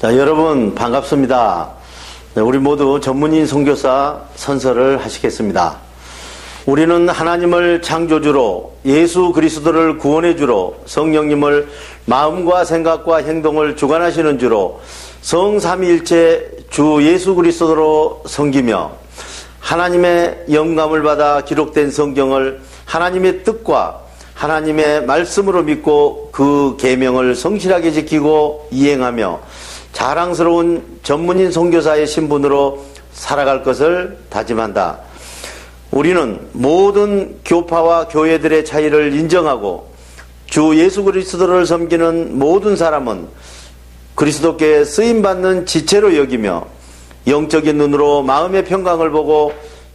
자, 여러분 반갑습니다. 네, 우리 모두 전문인 선교사 선서를 하시겠습니다. 우리는 하나님을 창조주로, 예수 그리스도를 구원해주로, 성령님을 마음과 생각과 행동을 주관하시는 주로, 성삼위일체 주 예수 그리스도로 섬기며 하나님의 영감을 받아 기록된 성경을 하나님의 뜻과 하나님의 말씀으로 믿고 그 계명을 성실하게 지키고 이행하며 자랑스러운 전문인 선교사의 신분으로 살아갈 것을 다짐한다. 우리는 모든 교파와 교회들의 차이를 인정하고 주 예수 그리스도를 섬기는 모든 사람은 그리스도께 쓰임받는 지체로 여기며 영적인 눈으로 마음의 평강을 보고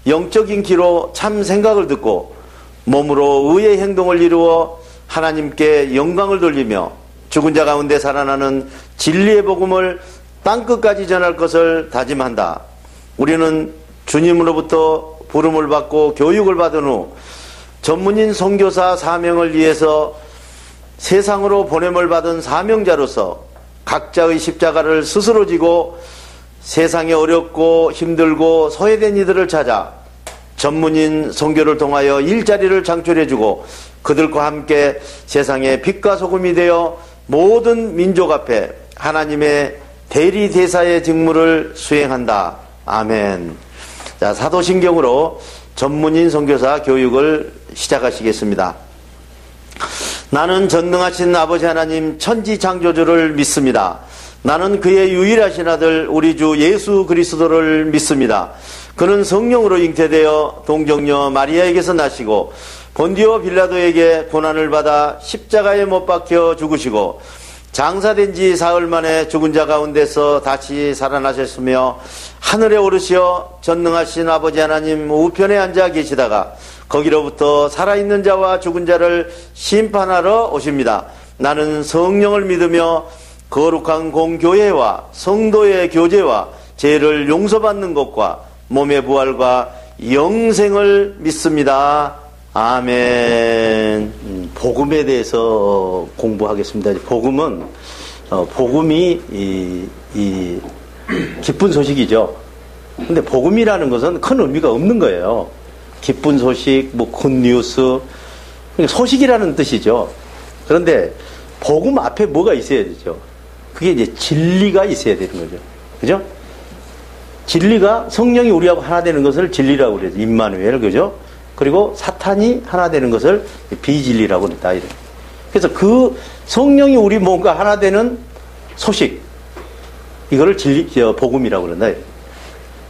영적인 귀로 참 생각을 듣고 몸으로 의의 행동을 이루어 하나님께 영광을 돌리며 죽은 자 가운데 살아나는 진리의 복음을 땅끝까지 전할 것을 다짐한다. 우리는 주님으로부터 부름을 받고 교육을 받은 후 전문인 선교사 사명을 위해서 세상으로 보냄을 받은 사명자로서 각자의 십자가를 스스로 지고 세상에 어렵고 힘들고 소외된 이들을 찾아 전문인 선교를 통하여 일자리를 창출해주고 그들과 함께 세상의 빛과 소금이 되어 모든 민족 앞에 하나님의 대리대사의 직무를 수행한다. 아멘. 자, 사도신경으로 전문인 선교사 교육을 시작하시겠습니다. 나는 전능하신 아버지 하나님 천지창조주를 믿습니다. 나는 그의 유일하신 아들 우리 주 예수 그리스도를 믿습니다. 그는 성령으로 잉태되어 동정녀 마리아에게서 나시고 본디오 빌라도에게 고난을 받아 십자가에 못 박혀 죽으시고 장사된 지 사흘 만에 죽은 자 가운데서 다시 살아나셨으며 하늘에 오르시어 전능하신 아버지 하나님 우편에 앉아 계시다가 거기로부터 살아있는 자와 죽은 자를 심판하러 오십니다. 나는 성령을 믿으며 거룩한 공교회와 성도의 교제와 죄를 용서받는 것과 몸의 부활과 영생을 믿습니다. 아멘. 복음에 대해서 공부하겠습니다. 복음은 복음이 이 기쁜 소식이죠. 근데 복음이라는 것은 큰 의미가 없는 거예요. 기쁜 소식, 뭐 굿뉴스, 소식이라는 뜻이죠. 그런데 복음 앞에 뭐가 있어야 되죠? 그게 이제 진리가 있어야 되는 거죠. 그죠? 진리가 성령이 우리하고 하나 되는 것을 진리라고 그래요. 임마누엘, 그죠? 그리고 사탄이 하나 되는 것을 비진리라고 그랬다. 그래서 그 성령이 우리 몸과 하나 되는 소식, 이거를 복음이라고 그런다.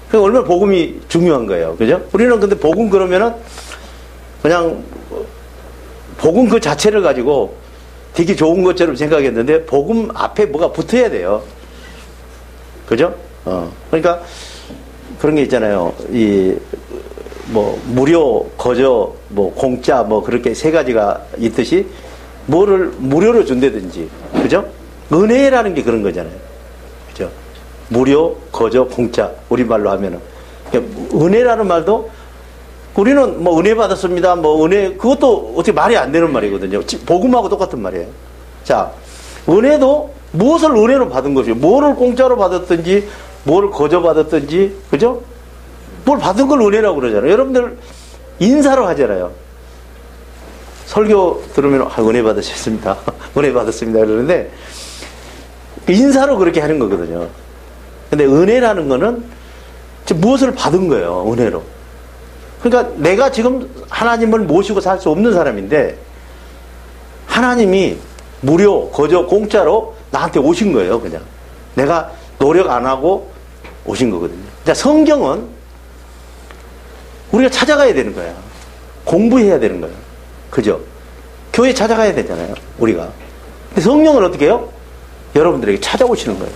그러니까 얼마나 복음이 중요한 거예요. 그죠? 우리는 근데 복음 그러면은 그냥 복음 그 자체를 가지고 되게 좋은 것처럼 생각했는데 복음 앞에 뭐가 붙어야 돼요. 그죠? 그러니까 그런 게 있잖아요. 뭐 무료, 거저, 뭐 공짜, 뭐 그렇게 세 가지가 있듯이 뭐를 무료로 준다든지, 그죠? 은혜라는 게 그런 거잖아요. 그죠? 무료, 거저, 공짜, 우리말로 하면은. 은혜라는 말도 우리는 뭐 은혜 받았습니다. 뭐 은혜, 그것도 어떻게 말이 안 되는 말이거든요. 복음하고 똑같은 말이에요. 자, 은혜도 무엇을 은혜로 받은 것이요? 뭐를 공짜로 받았든지, 뭐를 거저 받았든지, 그죠? 뭘 받은 걸 은혜라고 그러잖아요. 여러분들 인사로 하잖아요. 설교 들으면 은혜 받으셨습니다. 은혜 받았습니다. 그러는데 인사로 그렇게 하는 거거든요. 근데 은혜라는 거는 무엇을 받은 거예요. 은혜로. 그러니까 내가 지금 하나님을 모시고 살 수 없는 사람인데 하나님이 무료, 거저, 공짜로 나한테 오신 거예요. 그냥 내가 노력 안 하고 오신 거거든요. 자, 성경은 우리가 찾아가야 되는 거야. 공부해야 되는 거예요. 그죠? 교회 찾아가야 되잖아요, 우리가. 근데 성령은 어떻게 해요? 여러분들에게 찾아오시는 거예요.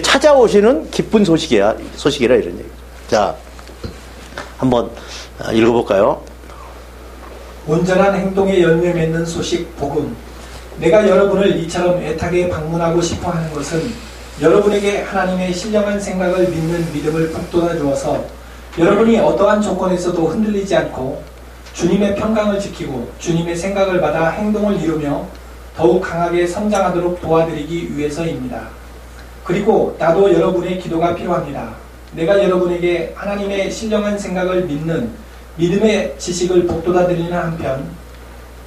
찾아오시는 기쁜 소식이라 이런 얘기죠. 자, 한번 읽어볼까요? 온전한 행동에 열매 맺는 소식 복음. 내가 여러분을 이처럼 애타게 방문하고 싶어 하는 것은 여러분에게 하나님의 신령한 생각을 믿는 믿음을 북돋아 주어서 여러분이 어떠한 조건에서도 흔들리지 않고 주님의 평강을 지키고 주님의 생각을 받아 행동을 이루며 더욱 강하게 성장하도록 도와드리기 위해서입니다. 그리고 나도 여러분의 기도가 필요합니다. 내가 여러분에게 하나님의 신령한 생각을 믿는 믿음의 지식을 북돋아 드리는 한편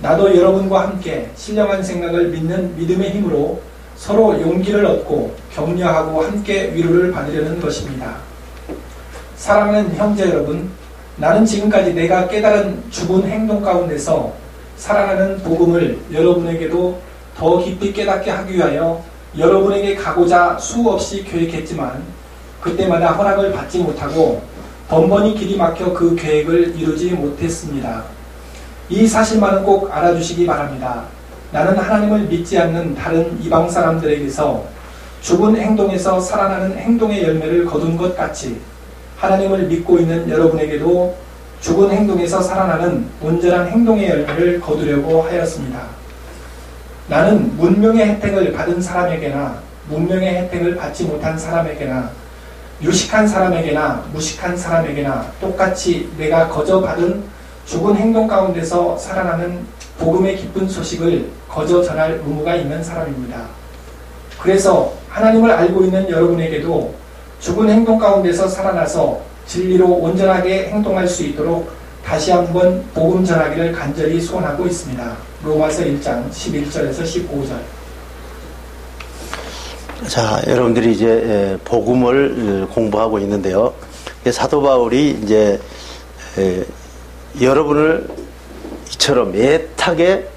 나도 여러분과 함께 신령한 생각을 믿는 믿음의 힘으로 서로 용기를 얻고 격려하고 함께 위로를 받으려는 것입니다. 사랑하는 형제 여러분, 나는 지금까지 내가 깨달은 죽은 행동 가운데서 살아가는 복음을 여러분에게도 더 깊이 깨닫게 하기 위하여 여러분에게 가고자 수없이 계획했지만 그때마다 허락을 받지 못하고 번번이 길이 막혀 그 계획을 이루지 못했습니다. 이 사실만은 꼭 알아주시기 바랍니다. 나는 하나님을 믿지 않는 다른 이방 사람들에게서 죽은 행동에서 살아나는 행동의 열매를 거둔 것 같이 하나님을 믿고 있는 여러분에게도 죽은 행동에서 살아나는 온전한 행동의 열매를 거두려고 하였습니다. 나는 문명의 혜택을 받은 사람에게나 문명의 혜택을 받지 못한 사람에게나 유식한 사람에게나 무식한 사람에게나 똑같이 내가 거저 받은 죽은 행동 가운데서 살아나는 복음의 기쁜 소식을 거저 전할 의무가 있는 사람입니다. 그래서 하나님을 알고 있는 여러분에게도 죽은 행동 가운데서 살아나서 진리로 온전하게 행동할 수 있도록 다시 한번 복음 전하기를 간절히 소원하고 있습니다. 로마서 1장 11절에서 15절. 자, 여러분들이 이제 복음을 공부하고 있는데요. 사도 바울이 이제 여러분을 이처럼 애타게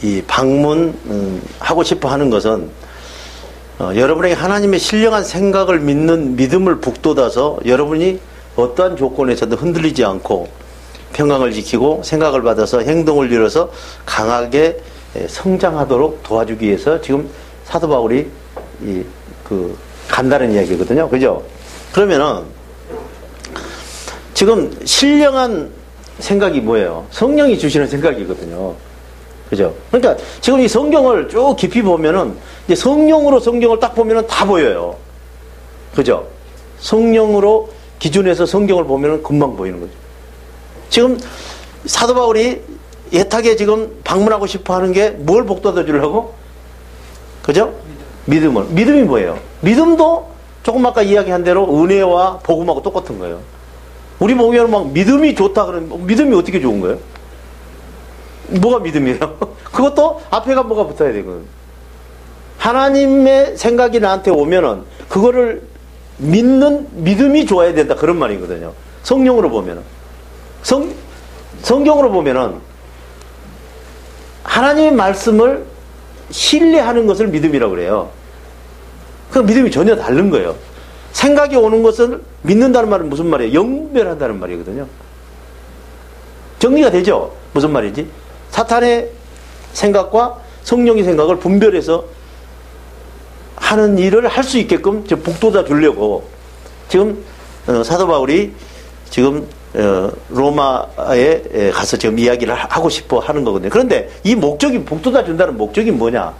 이 방문하고 싶어 하는 것은 여러분에게 하나님의 신령한 생각을 믿는 믿음을 북돋아서 여러분이 어떠한 조건에서도 흔들리지 않고 평강을 지키고 생각을 받아서 행동을 이뤄서 강하게 성장하도록 도와주기 위해서 지금 사도 바울이 간다는 이야기거든요. 그죠? 그러면은 지금 신령한 생각이 뭐예요? 성령이 주시는 생각이거든요. 그죠? 그러니까 지금 이 성경을 쭉 깊이 보면은 이제 성령으로 성경을 딱 보면은 다 보여요. 그죠? 성령으로 기준에서 성경을 보면은 금방 보이는 거죠. 지금 사도 바울이 애타게 지금 방문하고 싶어 하는 게 뭘 복돋아 주려고? 그죠? 믿음을. 믿음이 뭐예요? 믿음도 조금 아까 이야기한 대로 은혜와 복음하고 똑같은 거예요. 우리 보기에는 막 믿음이 좋다 그러면 믿음이 어떻게 좋은 거예요? 뭐가 믿음이에요? 그것도 앞에가 뭐가 붙어야 되거든. 하나님의 생각이 나한테 오면은 그거를 믿는 믿음이 좋아야 된다 그런 말이거든요. 성령으로 보면은 성경으로 보면은 하나님의 말씀을 신뢰하는 것을 믿음이라고 그래요. 그 믿음이 전혀 다른 거예요. 생각이 오는 것을 믿는다는 말은 무슨 말이에요? 영별한다는 말이거든요. 정리가 되죠? 무슨 말이지? 사탄의 생각과 성령의 생각을 분별해서 하는 일을 할 수 있게끔 북돋아 주려고 지금 사도 바울이 지금 로마에 가서 지금 이야기를 하고 싶어 하는 거거든요. 그런데 이 목적이 북돋아 준다는 목적이 뭐냐?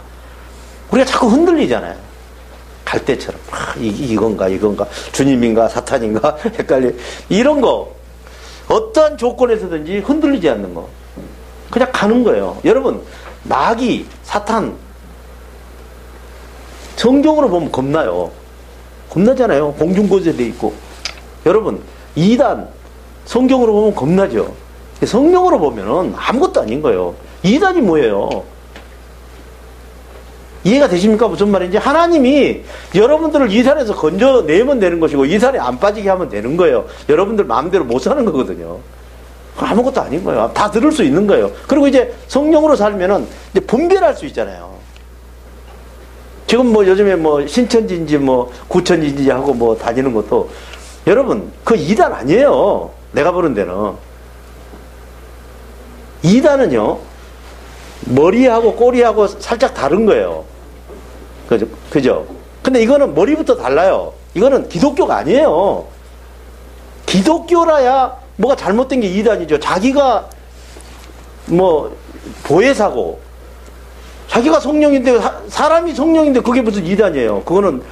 우리가 자꾸 흔들리잖아요. 갈 때처럼 이건가 주님인가 사탄인가 헷갈려. 이런 거 어떠한 조건에서든지 흔들리지 않는 거 그냥 가는 거예요. 여러분 마귀 사탄 성경으로 보면 겁나요. 겁나잖아요. 공중고세돼 있고. 여러분 이단 성경으로 보면 겁나죠. 성경으로 보면은 아무것도 아닌 거예요. 이단이 뭐예요? 이해가 되십니까? 무슨 말인지. 하나님이 여러분들을 이산에서 건져내면 되는 것이고 이산에 안 빠지게 하면 되는 거예요. 여러분들 마음대로 못 사는 거거든요. 아무것도 아닌 거예요. 다 들을 수 있는 거예요. 그리고 이제 성령으로 살면은 이제 분별할 수 있잖아요. 지금 뭐 요즘에 뭐 신천지인지 뭐 구천지인지 하고 뭐 다니는 것도 여러분 그 이단 아니에요. 내가 보는 데는 이단은요, 머리하고 꼬리하고 살짝 다른 거예요. 그죠? 그죠? 근데 이거는 머리부터 달라요. 이거는 기독교가 아니에요. 기독교라야 뭐가 잘못된 게 이단이죠. 자기가 뭐 보혜사고, 자기가 성령인데, 사람이 성령인데 그게 무슨 이단이에요. 그거는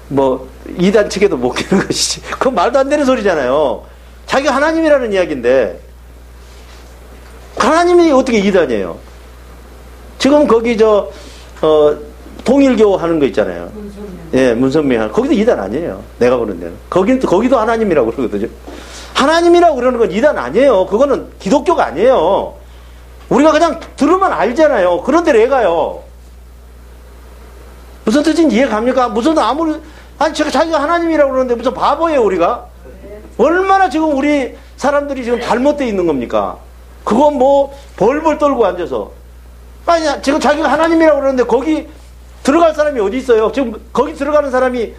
뭐 이단 측에도 못 끼는 것이지. 그건 말도 안 되는 소리잖아요. 자기가 하나님이라는 이야기인데, 하나님이 어떻게 이단이에요? 지금 거기 통일교 하는 거 있잖아요. 예, 문선명. 거기도 이단 아니에요. 내가 보는 데는. 거기도 하나님이라고 그러거든요. 하나님이라고 그러는 건 이단 아니에요. 그거는 기독교가 아니에요. 우리가 그냥 들으면 알잖아요. 그런데 왜 가요? 무슨 뜻인지 이해 갑니까? 무슨 자기가 하나님이라고 그러는데 무슨 바보예요, 우리가? 얼마나 지금 우리 사람들이 지금 잘못되어 있는 겁니까? 그건 뭐 벌벌 떨고 앉아서. 아니, 지금 자기가 하나님이라고 그러는데 거기 들어갈 사람이 어디 있어요? 지금 거기 들어가는 사람이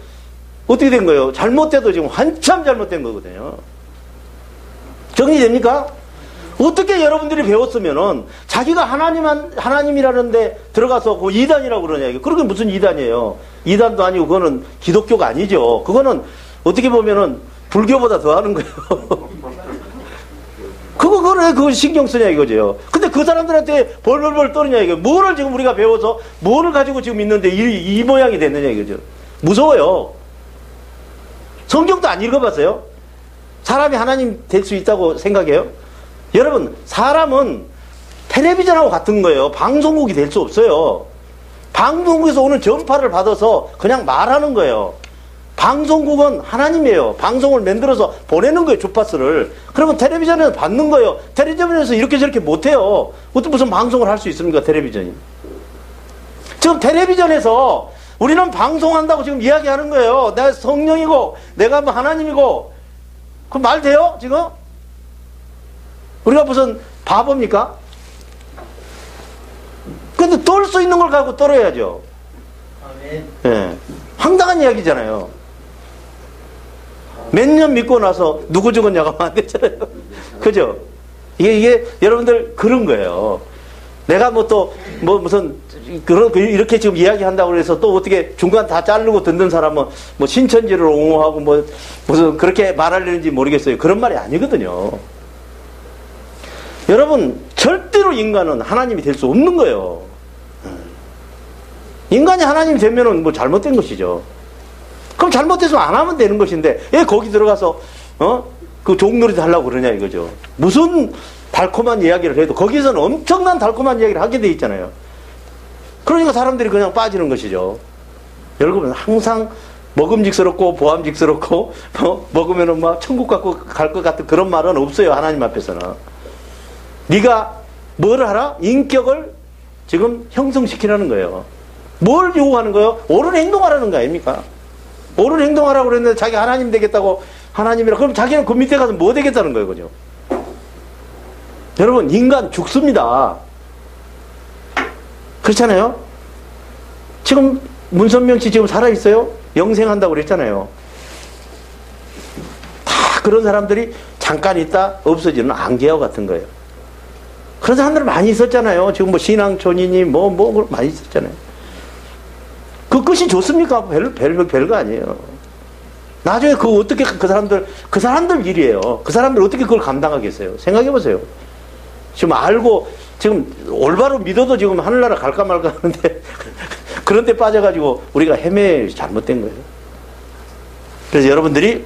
어떻게 된 거예요? 잘못돼도 지금 한참 잘못된 거거든요. 정리됩니까? 어떻게 여러분들이 배웠으면은 자기가 하나님이라는데 들어가서 그 이단이라고 그러냐, 이게. 그게 무슨 이단이에요? 이단도 아니고 그거는 기독교가 아니죠. 그거는 어떻게 보면은 불교보다 더 하는 거예요. 그거 신경 쓰냐 이거죠. 근데 그 사람들한테 벌벌벌 떠느냐 이거. 뭐를 지금 우리가 배워서 뭐를 가지고 지금 있는데 이 모양이 됐느냐 이거죠. 무서워요. 성경도 안 읽어봤어요? 사람이 하나님 될 수 있다고 생각해요? 여러분, 사람은 텔레비전하고 같은 거예요. 방송국이 될 수 없어요. 방송국에서 오는 전파를 받아서 그냥 말하는 거예요. 방송국은 하나님이에요. 방송을 만들어서 보내는 거예요, 주파수를. 그러면 텔레비전에서 받는 거예요. 텔레비전에서 이렇게 저렇게 못해요. 어떻게 무슨 방송을 할 수 있습니까, 텔레비전이. 지금 텔레비전에서 우리는 방송한다고 지금 이야기하는 거예요. 내가 성령이고, 내가 뭐 하나님이고. 그럼 말 돼요, 지금? 우리가 무슨 바보입니까? 근데 떨 수 있는 걸 가지고 떨어야죠. 아멘. 예. 황당한 이야기잖아요. 몇 년 믿고 나서 누구 죽었냐고 하면 안 되잖아요. 그죠? 이게 여러분들 그런 거예요. 내가 무슨 이렇게 지금 이야기한다고 해서 또 어떻게 중간 다 자르고 듣는 사람은 뭐 신천지를 옹호하고 무슨 그렇게 말하려는지 모르겠어요. 그런 말이 아니거든요. 여러분, 절대로 인간은 하나님이 될 수 없는 거예요. 인간이 하나님이 되면은 뭐 잘못된 것이죠. 그럼 잘못돼서 안 하면 되는 것인데, 왜 거기 들어가서, 그 종놀이 하려고 그러냐 이거죠. 무슨 달콤한 이야기를 해도 거기서는 엄청난 달콤한 이야기를 하게 돼 있잖아요. 그러니까 사람들이 그냥 빠지는 것이죠. 여러분, 항상 먹음직스럽고 보암직스럽고, 먹으면은 막 천국 갖고 갈 것 같은 그런 말은 없어요, 하나님 앞에서는. 네가 뭘 하라? 인격을 지금 형성시키라는 거예요. 뭘 요구하는 거예요? 옳은 행동하라는 거 아닙니까? 옳은 행동하라고 그랬는데 자기 하나님 되겠다고 하나님이라 그럼 자기는 그 밑에 가서 뭐 되겠다는 거예요, 그죠? 여러분, 인간 죽습니다. 그렇잖아요? 지금 문선명 씨 지금 살아있어요? 영생한다고 그랬잖아요. 다 그런 사람들이 잠깐 있다 없어지는 안개와 같은 거예요. 그런 사람들 많이 있었잖아요. 지금 뭐 신앙촌이니 뭐 많이 있었잖아요. 그 끝이 좋습니까? 별거 아니에요. 나중에 어떻게 그 사람들 일이에요. 그 사람들 어떻게 그걸 감당하겠어요? 생각해 보세요. 지금 알고, 지금 올바로 믿어도 지금 하늘나라 갈까 말까 하는데, 그런 데 빠져가지고 우리가 잘못된 거예요. 그래서 여러분들이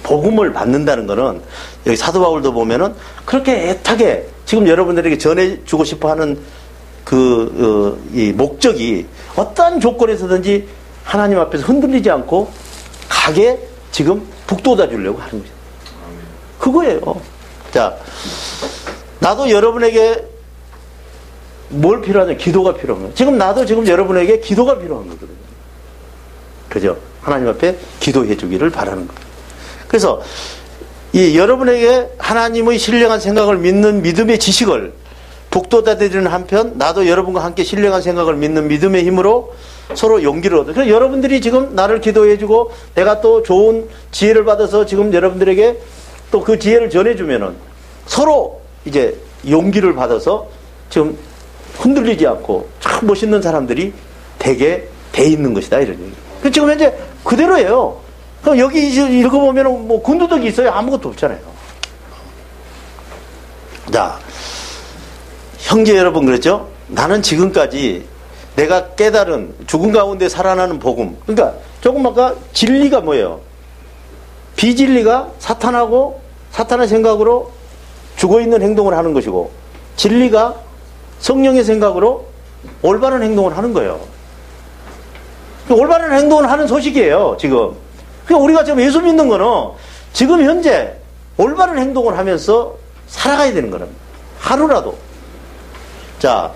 복음을 받는다는 거는, 여기 사도 바울도 보면은 그렇게 애타게 지금 여러분들에게 전해주고 싶어 하는 이 목적이 어떠한 조건에서든지 하나님 앞에서 흔들리지 않고 가게 지금 북돋아 주려고 하는 거죠. 그거예요. 자, 나도 여러분에게 뭘 필요하냐? 기도가 필요한 거예요. 지금 나도 지금 여러분에게 기도가 필요한 거거든요. 그죠? 하나님 앞에 기도해 주기를 바라는 거예요. 그래서 여러분에게 하나님의 신령한 생각을 믿는 믿음의 지식을 북돋아드리는 한편, 나도 여러분과 함께 신령한 생각을 믿는 믿음의 힘으로 서로 용기를 얻어요. 그래서 여러분들이 지금 나를 기도해주고 내가 또 좋은 지혜를 받아서 지금 여러분들에게 또 그 지혜를 전해주면은 서로 이제 용기를 받아서 지금 흔들리지 않고 참 멋있는 사람들이 대개 돼 있는 것이다, 이런 얘기. 지금 현재 그대로예요. 그럼 여기 읽어보면 뭐 군두덕이 있어요? 아무것도 없잖아요. 자, 형제 여러분, 그랬죠? 나는 지금까지 내가 깨달은 죽음 가운데 살아나는 복음. 그러니까 조금 아까 진리가 뭐예요? 비진리가 사탄하고 사탄의 생각으로 죽어있는 행동을 하는 것이고, 진리가 성령의 생각으로 올바른 행동을 하는 거예요. 올바른 행동을 하는 소식이에요, 지금. 그러니까 우리가 지금 예수 믿는 거는 지금 현재 올바른 행동을 하면서 살아가야 되는 거랍니다. 하루라도. 자,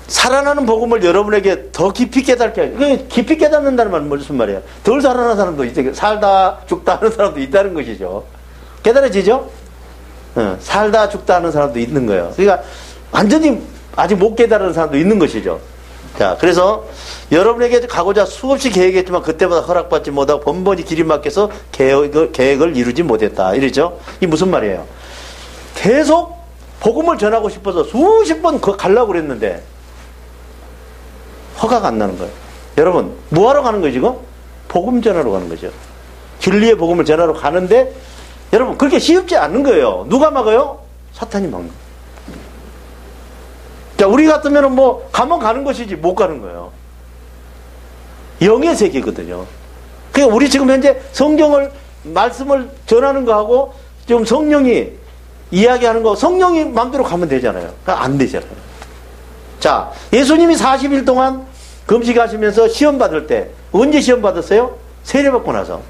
살아나는 복음을 여러분에게 더 깊이 깨닫게 하죠. 깊이 깨닫는다는 말은 무슨 말이에요? 덜 살아나는 사람도 있다. 살다 죽다 하는 사람도 있다는 것이죠. 깨달아지죠? 살다 죽다 하는 사람도 있는 거예요. 그러니까 완전히 아직 못 깨달은 사람도 있는 것이죠. 자, 그래서 여러분에게 가고자 수없이 계획했지만 그때마다 허락받지 못하고 번번이 길이 막혀서 계획을 이루지 못했다. 이러죠? 이게 무슨 말이에요? 계속 복음을 전하고 싶어서 수십 번 가려고 그랬는데 허가가 안 나는 거예요. 여러분, 뭐하러 가는 거예요, 지금? 복음 전하러 가는 거죠. 진리의 복음을 전하러 가는데 여러분, 그렇게 쉽지 않은 거예요. 누가 막아요? 사탄이 막는 거예요. 자, 우리 같으면 뭐 가면 가는 것이지 못 가는 거예요. 영의 세계거든요. 그러니까 우리 지금 현재 성경을 말씀을 전하는 거하고 지금 성령이 이야기하는 거, 성령이 마음대로 가면 되잖아요. 그러니까 안 되잖아요. 자, 예수님이 40일 동안 금식하시면서 시험 받을 때 언제 시험 받았어요? 세례 받고 나서.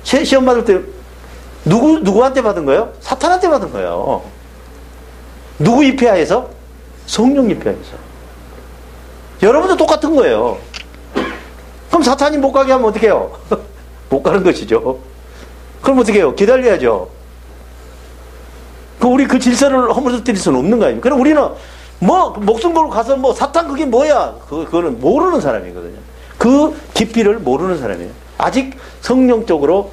시험 받을 때 누구한테 받은 거예요? 사탄한테 받은 거예요. 누구 입회하에서? 성령 입회하에서. 여러분도 똑같은 거예요. 그럼 사탄이 못 가게 하면 어떻게 해요? 못 가는 것이죠. 그럼 어떻게 해요? 기다려야죠. 우리 그 질서를 허물어뜨릴 수는 없는 거 아닙니까? 그럼 우리는 뭐 목숨 걸고 가서 뭐 사탄 그게 뭐야? 그거는 모르는 사람이거든요. 그 깊이를 모르는 사람이에요. 아직 성령적으로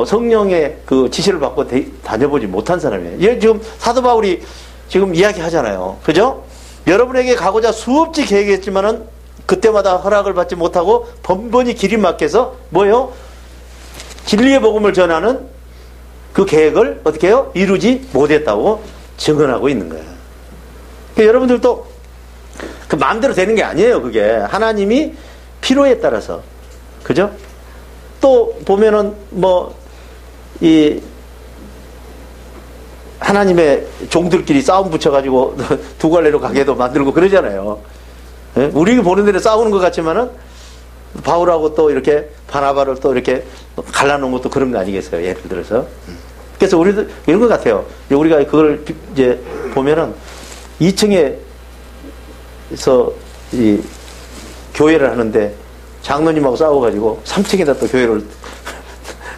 성령의 그 지시를 받고 다녀보지 못한 사람이에요. 얘 지금 사도 바울이 지금 이야기하잖아요. 그죠? 여러분에게 가고자 수없이 계획했지만은 그때마다 허락을 받지 못하고 번번이 길이 막혀서 뭐예요? 진리의 복음을 전하는 그 계획을 어떻게 해요? 이루지 못했다고 증언하고 있는 거예요. 그러니까 여러분들도 그 마음대로 되는 게 아니에요. 그게 하나님이 필요에 따라서, 그죠? 또 보면은 뭐 이 하나님의 종들끼리 싸움 붙여가지고 두 갈래로 가게도 만들고 그러잖아요. 예? 우리 보는 데는 싸우는 것 같지만은 바울하고 또 이렇게 바나바를 또 이렇게 갈라놓은 것도 그런 거 아니겠어요? 예를 들어서. 그래서 우리도 이런 것 같아요. 우리가 그걸 이제 보면은 2층에서 이 교회를 하는데 장로님하고 싸워가지고 3층에다 또 교회를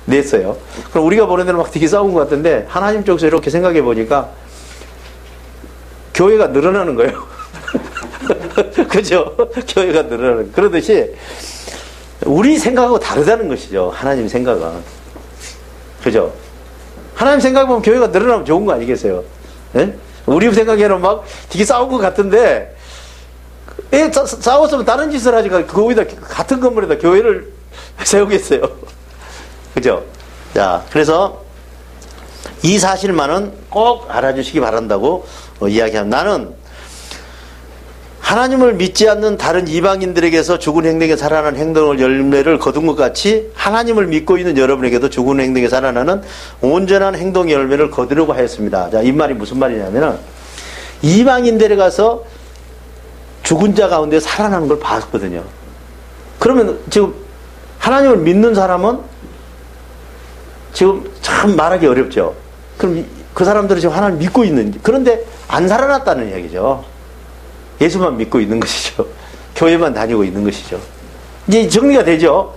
냈어요. 그럼 우리가 보는 데는 막 되게 싸운 것 같은데 하나님 쪽에서 이렇게 생각해 보니까 교회가 늘어나는 거예요. 그죠? 교회가 늘어나는. 그러듯이 우리 생각하고 다르다는 것이죠. 하나님 생각은. 그죠? 하나님 생각 보면 교회가 늘어나면 좋은 거 아니겠어요? 예? 우리 생각에는 막 되게 싸운 것 같은데 싸웠으면 다른 짓을 하니까 거기다 같은 건물에다 교회를 세우겠어요. 그죠? 자, 그래서 이 사실만은 꼭 알아주시기 바란다고 이야기합니다. 나는 하나님을 믿지 않는 다른 이방인들에게서 죽은 행동에 살아나는 행동을 열매를 거둔 것 같이 하나님을 믿고 있는 여러분에게도 죽은 행동에 살아나는 온전한 행동의 열매를 거두려고 하였습니다. 자, 이 말이 무슨 말이냐면은 이방인들에 가서 죽은 자 가운데 살아나는 걸 봤거든요. 그러면 지금 하나님을 믿는 사람은 지금 참 말하기 어렵죠. 그럼 그 사람들은 지금 하나님 믿고 있는지, 그런데 안 살아났다는 이야기죠. 예수만 믿고 있는 것이죠. 교회만 다니고 있는 것이죠. 이제 정리가 되죠.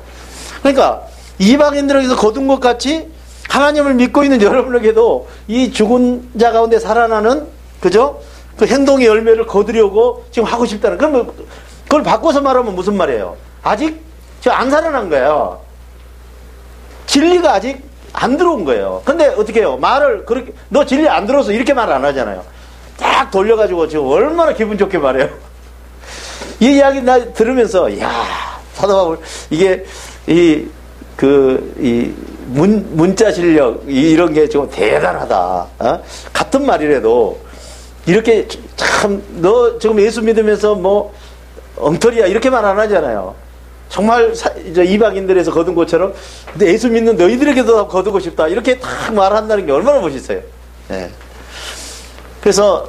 그러니까 이방인들에게서 거둔 것 같이 하나님을 믿고 있는 여러분에게도 이 죽은 자 가운데 살아나는, 그죠? 그 행동의 열매를 거두려고 지금 하고 싶다는. 그러면 그걸 바꿔서 말하면 무슨 말이에요? 아직 저 안 살아난 거예요. 진리가 아직 안 들어온 거예요. 근데 어떻게 해요? 말을 그렇게, 너 진리 안 들어서 이렇게 말 안 하잖아요. 딱 돌려가지고 지금 얼마나 기분 좋게 말해요. 이 이야기 나 들으면서, 야 사도 바울, 이게, 문자 실력, 이런 게 좀 대단하다. 어? 같은 말이라도, 이렇게 참, 너 지금 예수 믿으면서 뭐, 엉터리야. 이렇게 말 안 하잖아요. 정말 이방인들에서 거둔 것처럼, 근데 예수 믿는 너희들에게도 거두고 싶다. 이렇게 딱 말한다는 게 얼마나 멋있어요. 네. 그래서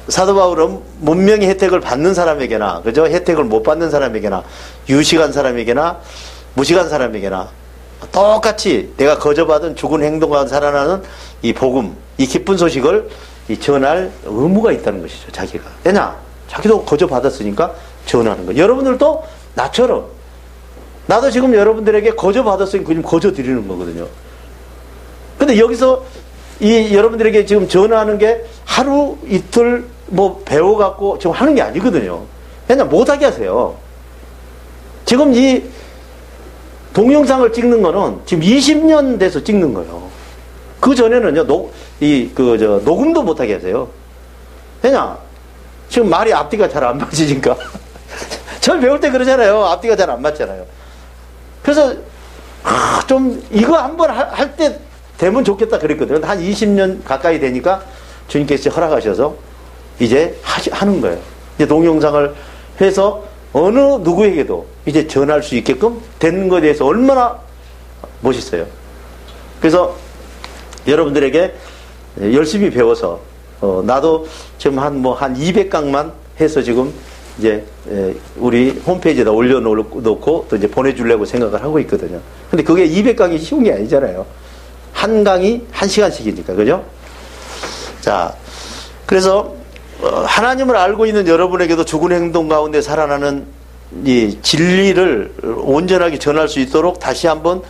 사도 바울은 문명의 혜택을 받는 사람에게나, 그죠? 혜택을 못 받는 사람에게나, 유식한 사람에게나, 무식한 사람에게나, 똑같이 내가 거저받은 죽은 행동과 살아나는 이 복음, 이 기쁜 소식을 전할 의무가 있다는 것이죠, 자기가. 왜냐? 자기도 거저받았으니까 전하는 거예요. 여러분들도 나처럼, 나도 지금 여러분들에게 거저받았으니까 지금 거저드리는 거거든요. 근데 여기서 여러분들에게 지금 전하는 게 하루, 이틀, 뭐, 배워갖고 지금 하는 게 아니거든요. 그냥 못하게 하세요. 지금 이 동영상을 찍는 거는 지금 20년 돼서 찍는 거예요. 그 전에는요, 녹음도 못하게 하세요. 왜냐? 지금 말이 앞뒤가 잘 안 맞으니까. 절 배울 때 그러잖아요. 앞뒤가 잘 안 맞잖아요. 그래서, 좀, 이거 한번 할 때 되면 좋겠다 그랬거든요. 한 20년 가까이 되니까 주님께서 허락하셔서 이제 하는 거예요. 이제 동영상을 해서 어느 누구에게도 이제 전할 수 있게끔 되는 것에 대해서 얼마나 멋있어요. 그래서 여러분들에게 열심히 배워서, 나도 지금 한 200강만 해서 지금 이제 우리 홈페이지에다 올려놓고 또 이제 보내주려고 생각을 하고 있거든요. 근데 그게 200강이 쉬운 게 아니잖아요. 한 강이 1시간씩이니까, 그죠? 자, 그래서 하나님을 알고 있는 여러분에게도 죽은 행동 가운데 살아나는 이 진리를 온전하게 전할 수 있도록 다시 한번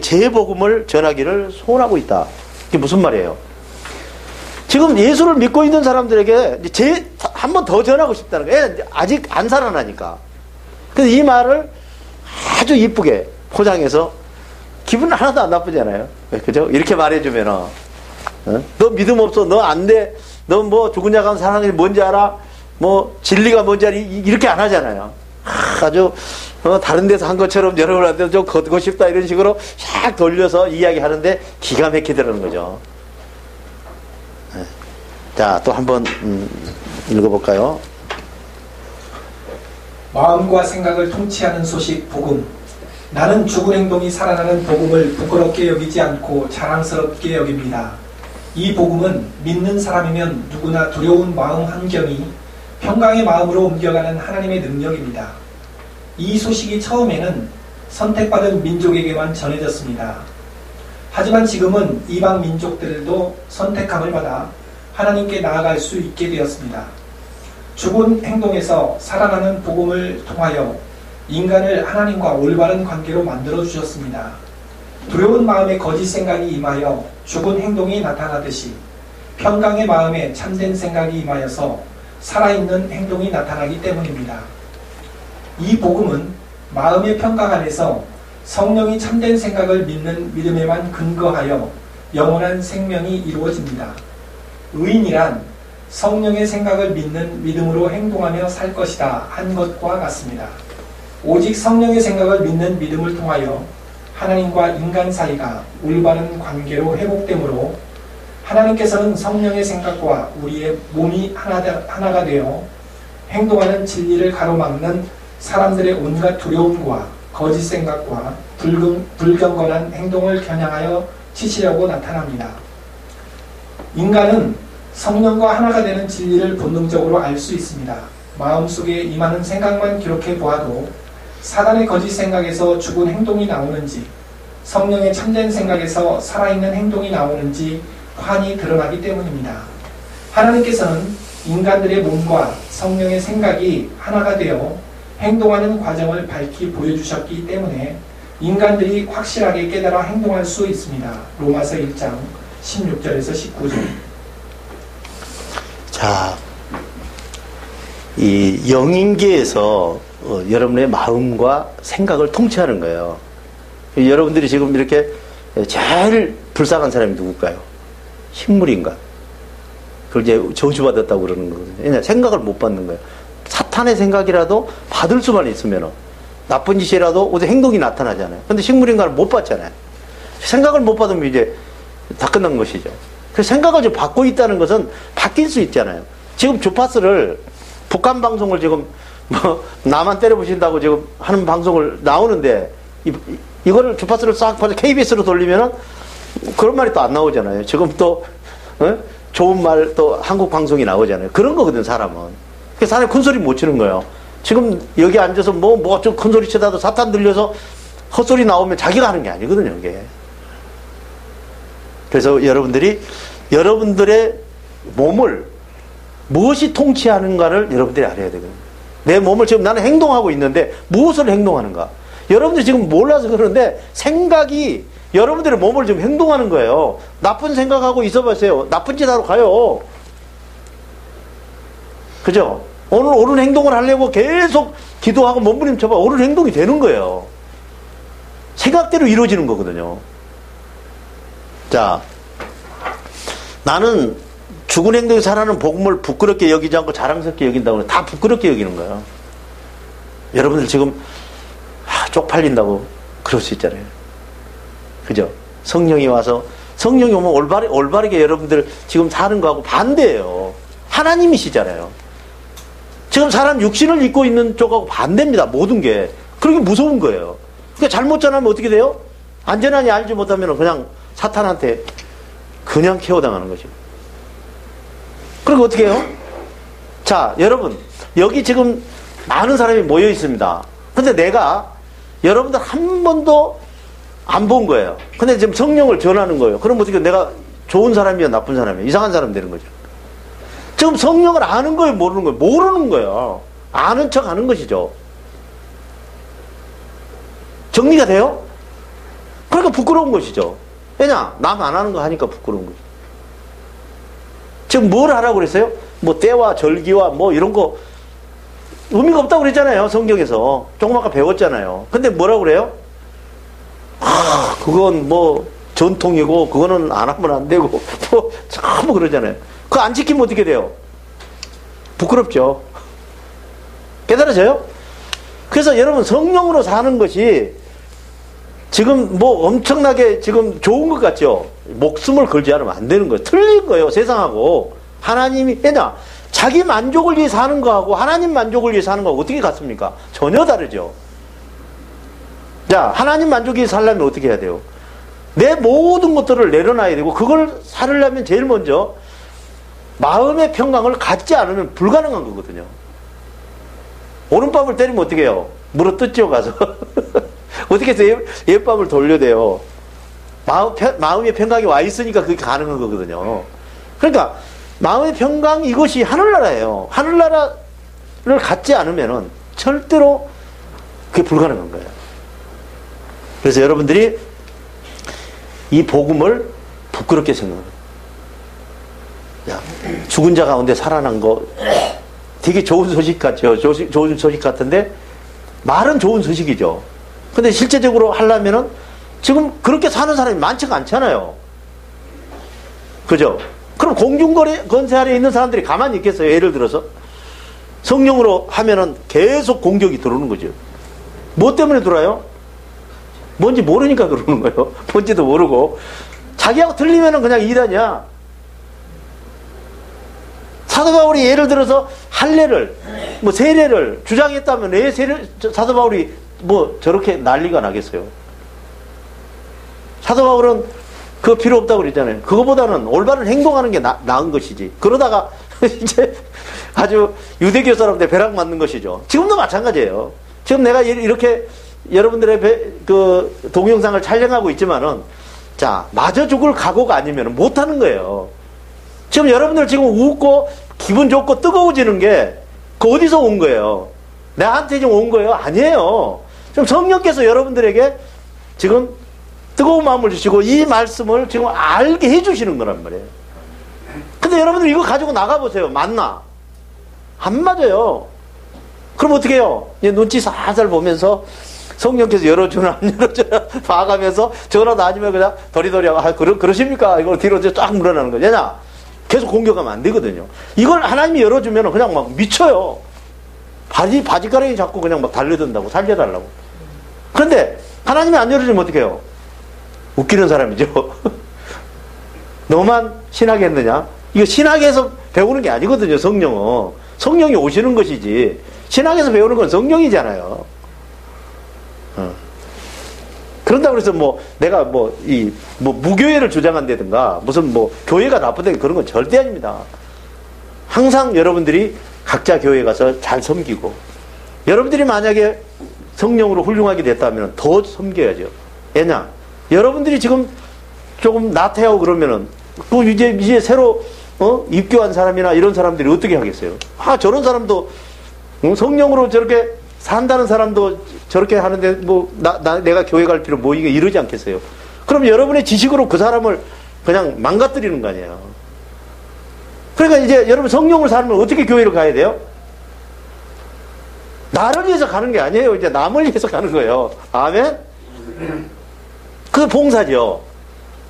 제 복음을 전하기를 소원하고 있다. 이게 무슨 말이에요? 지금 예수를 믿고 있는 사람들에게 한 번 더 전하고 싶다는 거예요. 아직 안 살아나니까. 그래서 이 말을 아주 이쁘게 포장해서 기분 하나도 안 나쁘잖아요. 그죠? 이렇게 말해주면, 너 믿음 없어. 너 안 돼. 너 뭐 죽은 자 가운데 사랑이 뭔지 알아? 뭐 진리가 뭔지 알아? 이렇게 안 하잖아요. 아주 다른 데서 한 것처럼 여러분한테 좀 걷고 싶다 이런 식으로 샥 돌려서 이야기하는데 기가 막히더라는 거죠. 자, 또 한번 읽어볼까요? 마음과 생각을 통치하는 소식 복음. 나는 죽은 행동이 살아나는 복음을 부끄럽게 여기지 않고 자랑스럽게 여깁니다. 이 복음은 믿는 사람이면 누구나 두려운 마음 환경이 평강의 마음으로 옮겨가는 하나님의 능력입니다. 이 소식이 처음에는 선택받은 민족에게만 전해졌습니다. 하지만 지금은 이방 민족들도 선택함을 받아 하나님께 나아갈 수 있게 되었습니다. 죽은 행동에서 살아나는 복음을 통하여 인간을 하나님과 올바른 관계로 만들어 주셨습니다. 두려운 마음에 거짓 생각이 임하여 죽은 행동이 나타나듯이 평강의 마음에 참된 생각이 임하여서 살아있는 행동이 나타나기 때문입니다. 이 복음은 마음의 평강 안에서 성령이 참된 생각을 믿는 믿음에만 근거하여 영원한 생명이 이루어집니다. 의인이란 성령의 생각을 믿는 믿음으로 행동하며 살 것이다 한 것과 같습니다. 오직 성령의 생각을 믿는 믿음을 통하여 하나님과 인간 사이가 올바른 관계로 회복되므로 하나님께서는 성령의 생각과 우리의 몸이 하나가 되어 행동하는 진리를 가로막는 사람들의 온갖 두려움과 거짓 생각과 불경건한 행동을 겨냥하여 치시려고 나타납니다. 인간은 성령과 하나가 되는 진리를 본능적으로 알 수 있습니다. 마음속에 임하는 생각만 기록해 보아도 사단의 거짓 생각에서 죽은 행동이 나오는지 성령의 참된 생각에서 살아있는 행동이 나오는지 환히 드러나기 때문입니다. 하나님께서는 인간들의 몸과 성령의 생각이 하나가 되어 행동하는 과정을 밝히 보여주셨기 때문에 인간들이 확실하게 깨달아 행동할 수 있습니다. 로마서 1장 16절에서 19절. 자, 이 영인계에서 여러분의 마음과 생각을 통치하는 거예요. 여러분들이 지금 이렇게 제일 불쌍한 사람이 누굴까요? 식물인간. 그걸 이제 저주받았다고 그러는 거거든요. 왜냐, 생각을 못 받는 거예요. 사탄의 생각이라도 받을 수만 있으면 나쁜 짓이라도 어디 행동이 나타나잖아요. 근데 식물인간을 못 받잖아요. 생각을 못 받으면 이제 다 끝난 것이죠. 그래서 생각을 좀 받고 있다는 것은 바뀔 수 있잖아요. 지금 주파수를, 북한 방송을 지금 뭐 나만 때려부신다고 지금 하는 방송을 나오는데 이거를 주파수를 싹 받아 KBS로 돌리면은 그런 말이 또 안 나오잖아요. 지금 또 좋은 말 또 한국 방송이 나오잖아요. 그런 거거든, 사람은. 그래서 사람이 큰 소리 못 치는 거예요. 지금 여기 앉아서 뭐 좀 큰 소리 치다도 사탄 들려서 헛소리 나오면 자기가 하는 게 아니거든요, 이게. 그래서 여러분들이 여러분들의 몸을 무엇이 통치하는가를 여러분들이 알아야 되거든요. 내 몸을 지금 나는 행동하고 있는데 무엇을 행동하는가? 여러분들이 지금 몰라서 그러는데 생각이 여러분들의 몸을 지금 행동하는 거예요. 나쁜 생각하고 있어보세요. 나쁜 짓 하러 가요. 그죠? 오늘 옳은 행동을 하려고 계속 기도하고 몸부림쳐봐. 옳은 행동이 되는 거예요. 생각대로 이루어지는 거거든요. 자, 나는 죽은 행동에 살아는 복음을 부끄럽게 여기지 않고 자랑스럽게 여긴다고 하면 다 부끄럽게 여기는 거예요. 여러분들 지금 쪽팔린다고 그럴 수 있잖아요. 그죠? 성령이 와서, 성령이 오면 올바르게 여러분들 지금 사는 거하고 반대예요. 하나님이시잖아요. 지금 사람 육신을 입고 있는 쪽하고 반대입니다. 모든 게. 그렇게 무서운 거예요. 그러니까 잘못 전하면 어떻게 돼요? 안전하니 알지 못하면 그냥 사탄한테 그냥 케어당하는 거죠. 그리고 어떻게 해요? 자, 여러분, 여기 지금 많은 사람이 모여 있습니다. 근데 내가 여러분들 한 번도 안 본 거예요. 근데 지금 성령을 전하는 거예요. 그럼 어떻게 내가 좋은 사람이야, 나쁜 사람이야? 이상한 사람 되는 거죠. 지금 성령을 아는 거예요, 모르는 거예요? 모르는 거예요. 아는 척 하는 것이죠. 정리가 돼요? 그러니까 부끄러운 것이죠. 왜냐? 남 안 하는 거 하니까 부끄러운 거죠. 지금 뭘 하라고 그랬어요? 뭐 때와 절기와 뭐 이런 거 의미가 없다고 그랬잖아요. 성경에서. 조금 아까 배웠잖아요. 근데 뭐라고 그래요? 그건 뭐 전통이고 그거는 안 하면 안 되고 뭐 전부 그러잖아요. 그거 안 지키면 어떻게 돼요? 부끄럽죠. 깨달아져요? 그래서 여러분 성령으로 사는 것이 지금 뭐 엄청나게 지금 좋은 것 같죠? 목숨을 걸지 않으면 안 되는 거예요. 틀린 거예요, 세상하고. 하나님이, 왜냐? 자기 만족을 위해 사는 거하고 하나님 만족을 위해 사는 거하고 어떻게 같습니까? 전혀 다르죠. 자, 하나님 만족을 위해 살려면 어떻게 해야 돼요? 내 모든 것들을 내려놔야 되고, 그걸 살으려면 제일 먼저 마음의 평강을 갖지 않으면 불가능한 거거든요. 오른밤을 때리면 어떻게 해요? 물어 뜯죠, 가서. 어떻게 해서 옛밤을 돌려대요? 마음의 평강이 와 있으니까 그게 가능한 거거든요. 그러니까, 마음의 평강, 이것이 하늘나라예요. 하늘나라를 갖지 않으면은 절대로 그게 불가능한 거예요. 그래서 여러분들이 이 복음을 부끄럽게 생각해요. 죽은 자 가운데 살아난 거 되게 좋은 소식 같죠. 좋은 소식 같은데 말은 좋은 소식이죠. 근데 실제적으로 하려면은 지금 그렇게 사는 사람이 많지가 않잖아요. 그죠? 그럼 공중건세 아래 있는 사람들이 가만히 있겠어요? 예를 들어서 성령으로 하면은 계속 공격이 들어오는 거죠. 뭐 때문에 들어와요? 뭔지 모르니까 그러는 거예요. 뭔지도 모르고 자기하고 틀리면은 그냥 이단이야. 사도 바울이 예를 들어서 할례를 뭐 세례를 주장했다면 왜 사도 바울이 뭐 저렇게 난리가 나겠어요? 사도 바울은 그거 필요 없다고 그랬잖아요. 그거보다는 올바른 행동하는 게 나은 것이지. 그러다가 이제 아주 유대교 사람들 벼락 맞는 것이죠. 지금도 마찬가지예요. 지금 내가 이렇게 여러분들의 그 동영상을 촬영하고 있지만은 자, 마저 죽을 각오가 아니면 못하는 거예요. 지금 여러분들 지금 웃고 기분 좋고 뜨거워지는 게 그 어디서 온 거예요? 나한테 지금 온 거예요? 아니에요. 지금 성령께서 여러분들에게 지금 뜨거운 마음을 주시고 이 말씀을 지금 알게 해주시는 거란 말이에요. 근데 여러분들 이거 가지고 나가보세요. 맞나? 안 맞아요. 그럼 어떻게 해요? 눈치 살살 보면서 성령께서 열어주나 안 열어주나 봐가면서 전화도 아니면 그냥 도리도리 하고 그러십니까? 이걸 뒤로 쫙 물어나는 거죠. 왜냐? 계속 공격하면 안 되거든요. 이걸 하나님이 열어주면 그냥 막 미쳐요. 바지가랑이 잡고 그냥 막 달려든다고, 살려달라고. 그런데 하나님이 안 열어주면 어떻게 해요? 웃기는 사람이죠. 너만 신학했느냐? 이거 신학에서 배우는 게 아니거든요, 성령은. 성령이 오시는 것이지. 신학에서 배우는 건 성령이잖아요. 그런다고 해서 내가 무교회를 주장한다든가, 무슨 교회가 나쁘다든가 그런 건 절대 아닙니다. 항상 여러분들이 각자 교회에 가서 잘 섬기고, 여러분들이 만약에 성령으로 훌륭하게 됐다면 더 섬겨야죠. 왜냐? 여러분들이 지금 조금 나태하고 그러면은, 또 이제 새로, 입교한 사람이나 이런 사람들이 어떻게 하겠어요? 저런 사람도, 성령으로 저렇게 산다는 사람도 저렇게 하는데, 내가 교회 갈 필요 이게 이러지 않겠어요? 그럼 여러분의 지식으로 그 사람을 그냥 망가뜨리는 거 아니에요? 그러니까 이제 여러분 성령을 살면 어떻게 교회를 가야 돼요? 나를 위해서 가는 게 아니에요. 이제 남을 위해서 가는 거예요. 아멘? 그게 봉사죠.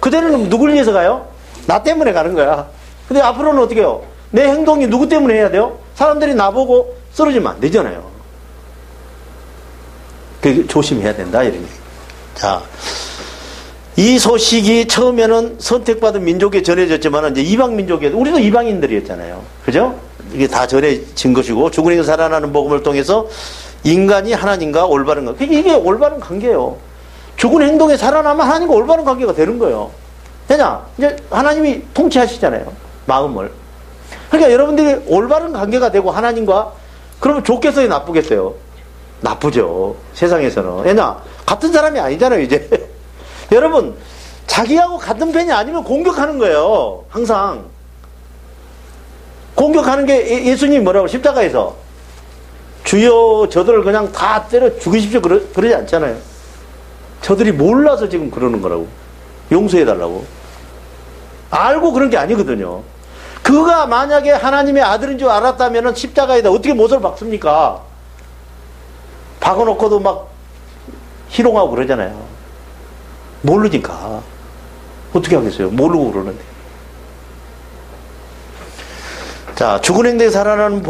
그대는 누굴 위해서 가요? 나 때문에 가는 거야. 근데 앞으로는 어떻게 해요? 내 행동이 누구 때문에 해야 돼요? 사람들이 나보고 쓰러지면 안 되잖아요. 조심해야 된다, 이런 얘기. 자, 이 소식이 처음에는 선택받은 민족에 전해졌지만, 이제 이방민족에도, 우리도 이방인들이었잖아요. 그죠? 이게 다 전해진 것이고, 죽은 행동 살아나는 복음을 통해서 인간이 하나님과 올바른 관계. 이게 올바른 관계예요. 죽은 행동에 살아나면 하나님과 올바른 관계가 되는 거예요. 왜냐? 이제 하나님이 통치하시잖아요. 마음을. 그러니까 여러분들이 올바른 관계가 되고 하나님과, 그러면 좋겠어요? 나쁘겠어요? 나쁘죠. 세상에서는. 왜냐? 같은 사람이 아니잖아요, 이제. 여러분, 자기하고 같은 편이 아니면 공격하는 거예요. 항상. 공격하는 게 예수님이 뭐라고 십자가에서 주여 저들을 그냥 다 때려 죽이십시오 그러지 않잖아요. 저들이 몰라서 지금 그러는 거라고. 용서해달라고. 알고 그런 게 아니거든요. 그가 만약에 하나님의 아들인 줄 알았다면 십자가에다 어떻게 못을 박습니까? 박아놓고도 막 희롱하고 그러잖아요. 모르니까. 어떻게 하겠어요? 모르고 그러는데. 자, 죽은 행동에 살아나는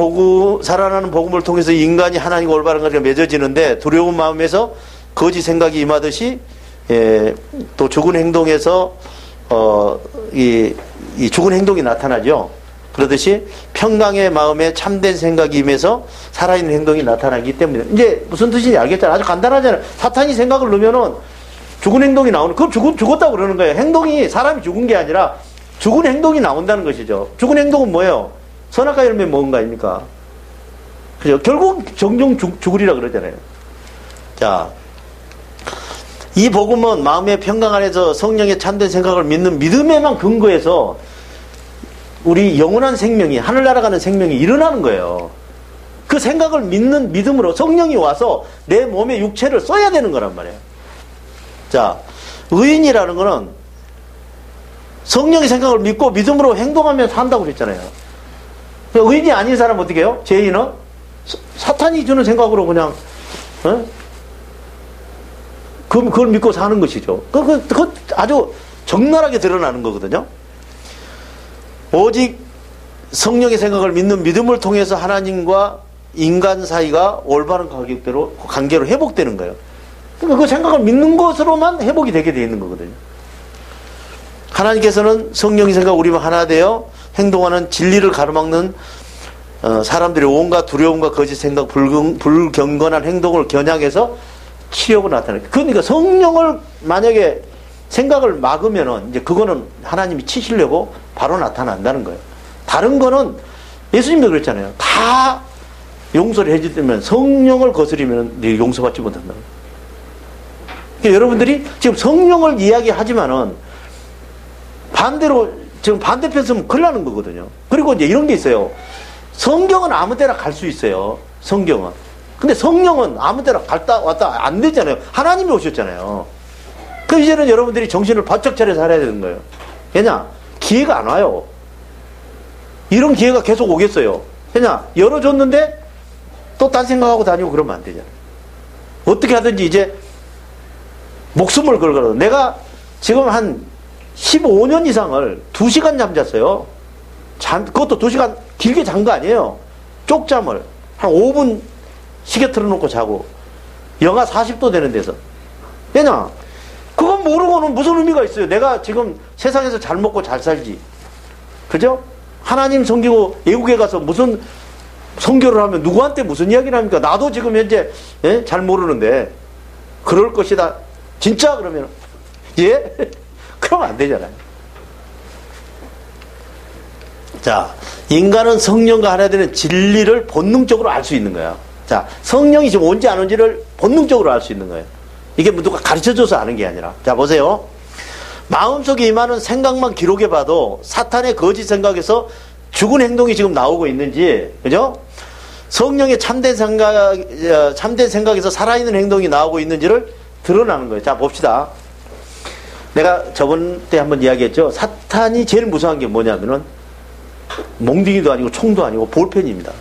복음을 통해서 인간이 하나님과 올바른 관계가 맺어지는데, 두려운 마음에서 거짓 생각이 임하듯이, 또 죽은 행동에서, 이 죽은 행동이 나타나죠. 그러듯이 평강의 마음에 참된 생각이 임해서 살아있는 행동이 나타나기 때문에. 이제 무슨 뜻인지 알겠잖아요. 아주 간단하잖아요. 사탄이 생각을 넣으면은 죽은 행동이 나오는, 그럼 죽었다고 그러는 거예요. 행동이, 사람이 죽은 게 아니라 죽은 행동이 나온다는 것이죠. 죽은 행동은 뭐예요? 선악과 열매 먹은 거 아닙니까? 그죠? 결국 정령 죽으리라 그러잖아요. 자, 이 복음은 마음의 평강 안에서 성령의 참된 생각을 믿는 믿음에만 근거해서 우리 영원한 생명이, 하늘나라 가는 생명이 일어나는 거예요. 그 생각을 믿는 믿음으로 성령이 와서 내 몸의 육체를 써야 되는 거란 말이에요. 자, 의인이라는 거는 성령의 생각을 믿고 믿음으로 행동하면서 산다고 그랬잖아요. 의인이 아닌 사람은 어떻게 해요? 죄인은 사탄이 주는 생각으로 그냥 그걸 믿고 사는 것이죠. 그거 아주 적나라하게 드러나는 거거든요. 오직 성령의 생각을 믿는 믿음을 통해서 하나님과 인간 사이가 올바른 관계로 회복되는 거예요. 그러니까 그 생각을 믿는 것으로만 회복이 되게 되어 있는 거거든요. 하나님께서는 성령의 생각 우리와 하나 되어 행동하는 진리를 가로막는 사람들의 온갖 두려움과 거짓 생각, 불경건한 행동을 겨냥해서 치려고 나타나요. 그러니까 성령을 만약에 생각을 막으면은 이제 그거는 하나님이 치시려고 바로 나타난다는 거예요. 다른 거는 예수님도 그랬잖아요. 다 용서를 해주면 성령을 거스리면 용서받지 못한다. 그러니까 여러분들이 지금 성령을 이야기하지만은 반대로 지금 반대편 쓰면 큰일 나는 거거든요. 그리고 이제 이런 게 있어요. 성경은 아무 때나 갈 수 있어요. 성경은. 근데 성령은 아무 때나 갔다 왔다 안 되잖아요. 하나님이 오셨잖아요. 그 이제는 여러분들이 정신을 바짝 차려 살아야 되는 거예요. 왜냐? 기회가 안 와요. 이런 기회가 계속 오겠어요. 왜냐? 열어줬는데 또 딴 생각하고 다니고 그러면 안 되잖아요. 어떻게 하든지 이제 목숨을 걸거든. 내가 지금 한 15년 이상을 2시간 잠잤어요. 그것도 2시간 길게 잔 거 아니에요. 쪽잠을 한 5분 시계 틀어놓고 자고 영하 40도 되는 데서. 왜냐? 그건 모르고는 무슨 의미가 있어요. 내가 지금 세상에서 잘 먹고 잘 살지. 그죠? 하나님 섬기고 외국에 가서 무슨 선교를 하면 누구한테 무슨 이야기를 합니까? 나도 지금 현재 잘 모르는데 그럴 것이다. 진짜 그러면 예? 그러면 안 되잖아요. 자, 인간은 성령과 하나 되는 진리를 본능적으로 알 수 있는 거야. 자, 성령이 지금 온지 안 온지를 본능적으로 알 수 있는 거예요. 이게 누가 가르쳐줘서 아는 게 아니라. 자, 보세요. 마음속에 임하는 생각만 기록해봐도 사탄의 거짓 생각에서 죽은 행동이 지금 나오고 있는지, 그죠? 성령의 참된 생각에서 살아있는 행동이 나오고 있는지를 드러나는 거예요. 자, 봅시다. 내가 저번 때 한번 이야기했죠. 사탄이 제일 무서운 게 뭐냐면은 몽둥이도 아니고 총도 아니고 볼펜입니다.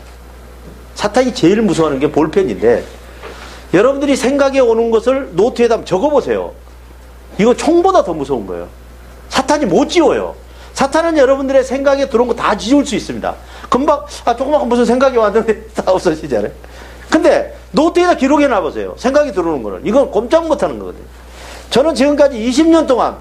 사탄이 제일 무서워하는 게 볼펜인데 여러분들이 생각에 오는 것을 노트에다 적어보세요. 이거 총보다 더 무서운 거예요. 사탄이 못 지워요. 사탄은 여러분들의 생각에 들어온 거 다 지울 수 있습니다. 금방 조그맣게 무슨 생각이 왔는데 다 없어지잖아요. 근데 노트에다 기록해 놔보세요. 생각이 들어오는 거를. 이건 꼼짝 못하는 거거든요. 저는 지금까지 20년 동안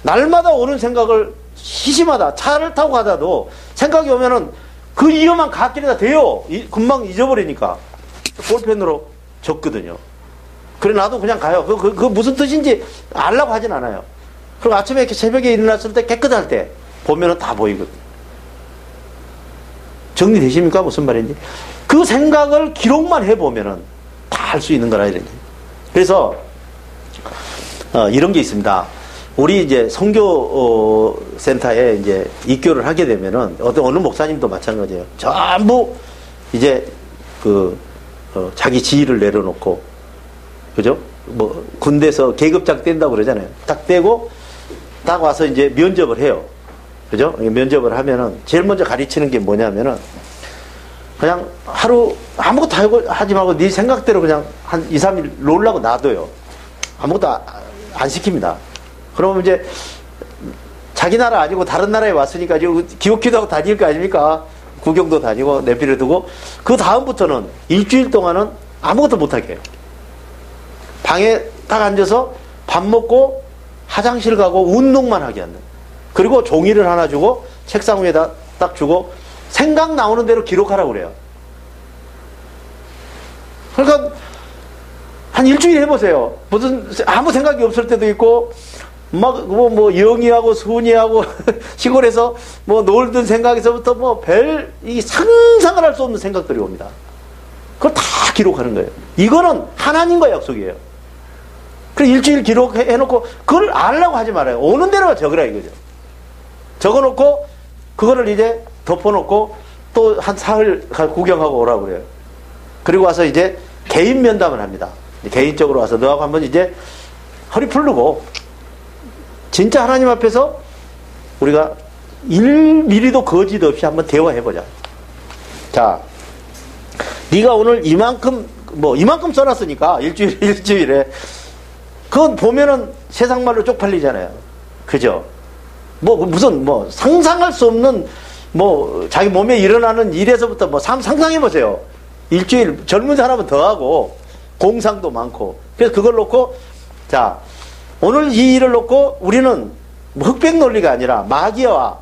날마다 오는 생각을 시시마다 차를 타고 가다도 생각이 오면은 그 위험한 갓길에다 대요. 금방 잊어버리니까 볼펜으로 적거든요. 그래 나도 그냥 가요. 그 무슨 뜻인지 알라고 하진 않아요. 그리고 아침에 이렇게 새벽에 일어났을 때 깨끗할 때 보면은 다 보이거든요. 정리되십니까? 무슨 말인지. 그 생각을 기록만 해보면은 다 알 수 있는 거라 이런. 그래서 이런 게 있습니다. 우리 이제 선교 센터에 이제 입교를 하게 되면은 어느 목사님도 마찬가지예요. 전부 이제 자기 지위를 내려놓고, 그죠? 뭐 군대에서 계급장 뗀다고 그러잖아요. 딱 떼고 딱 와서 이제 면접을 해요. 그죠? 면접을 하면은 제일 먼저 가르치는 게 뭐냐면은 그냥 하루 아무것도 하지 말고 네 생각대로 그냥 한 2, 3일 놀라고 놔둬요. 아무것도 안 시킵니다. 그러면 이제 자기 나라 아니고 다른 나라에 왔으니까 기웃기도 하고 다닐 거 아닙니까? 구경도 다니고 내비를 두고 그 다음부터는 일주일 동안은 아무것도 못하게 해요. 방에 딱 앉아서 밥 먹고 화장실 가고 운동만 하게 한다. 그리고 종이를 하나 주고 책상 위에다 딱 주고 생각 나오는 대로 기록하라고 그래요. 그러니까 한 일주일 해보세요. 무슨 아무 생각이 없을 때도 있고 막 뭐 영희하고 순이하고 시골에서 뭐 놀던 생각에서부터 뭐 이 상상을 할 수 없는 생각들이 옵니다. 그걸 다 기록하는 거예요. 이거는 하나님과 약속이에요. 그래서 일주일 기록해놓고 그걸 알라고 하지 말아요. 오는 대로 적으라 이거죠. 적어놓고 그거를 이제 덮어놓고 또 한 사흘 구경하고 오라고 그래요. 그리고 와서 이제 개인 면담을 합니다. 개인적으로 와서 너하고 한번 이제 허리 풀르고 진짜 하나님 앞에서 우리가 1mm도 거짓 없이 한번 대화해보자. 자, 네가 오늘 이만큼 써놨으니까 일주일에 그건 보면은 세상 말로 쪽팔리잖아요. 그죠? 무슨 상상할 수 없는 자기 몸에 일어나는 일에서부터 상상해보세요. 일주일 젊은 사람은 더 하고 공상도 많고. 그래서 그걸 놓고 자, 오늘 이 일을 놓고 우리는 흑백 논리가 아니라 마귀와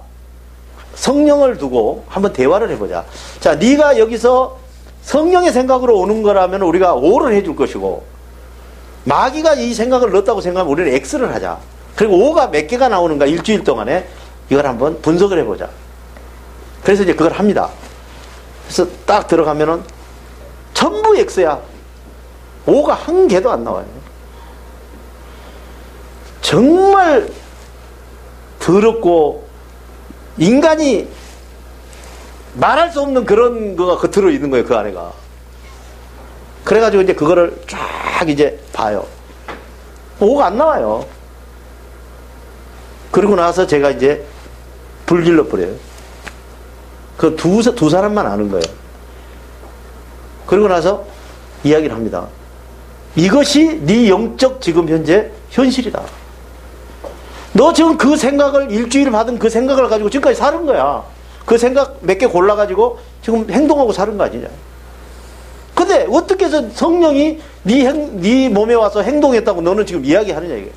성령을 두고 한번 대화를 해보자. 자, 네가 여기서 성령의 생각으로 오는 거라면 우리가 O를 해줄 것이고 마귀가 이 생각을 넣었다고 생각하면 우리는 X를 하자. 그리고 O가 몇 개가 나오는가 일주일 동안에 이걸 한번 분석을 해보자. 그래서 이제 그걸 합니다. 그래서 딱 들어가면은 전부 X야. O가 한 개도 안 나와요. 정말 더럽고 인간이 말할 수 없는 그런 거가 들어있는 거예요. 그 안에가. 그래가지고 이제 그거를 쫙 이제 봐요. O가 안 나와요. 그리고 나서 제가 이제 불질러 버려요. 그 두 사람만 아는 거예요. 그리고 나서 이야기를 합니다. 이것이 네 영적 지금 현재 현실이다. 너 지금 그 생각을 일주일 받은 그 생각을 가지고 지금까지 사는 거야. 그 생각 몇 개 골라가지고 지금 행동하고 사는 거 아니냐. 근데 어떻게 해서 성령이 네 몸에 와서 행동했다고 너는 지금 이야기하느냐 이게.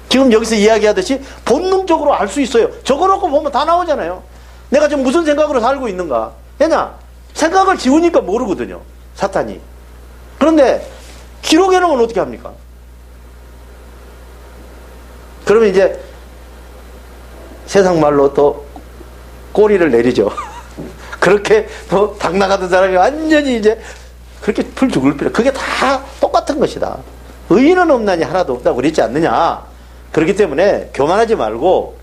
지금 여기서 이야기하듯이 본능적으로 알 수 있어요. 적어놓고 보면 다 나오잖아요. 내가 지금 무슨 생각으로 살고 있는가. 왜냐? 생각을 지우니까 모르거든요. 사탄이. 그런데 기록해놓으면 어떻게 합니까? 그러면 이제 세상 말로 또 꼬리를 내리죠. 그렇게 뭐 당 나가던 사람이 완전히 이제 그렇게 풀 죽을 필요. 그게 다 똑같은 것이다. 의인은 없나니 하나도 없다고 그랬지 않느냐. 그렇기 때문에 교만하지 말고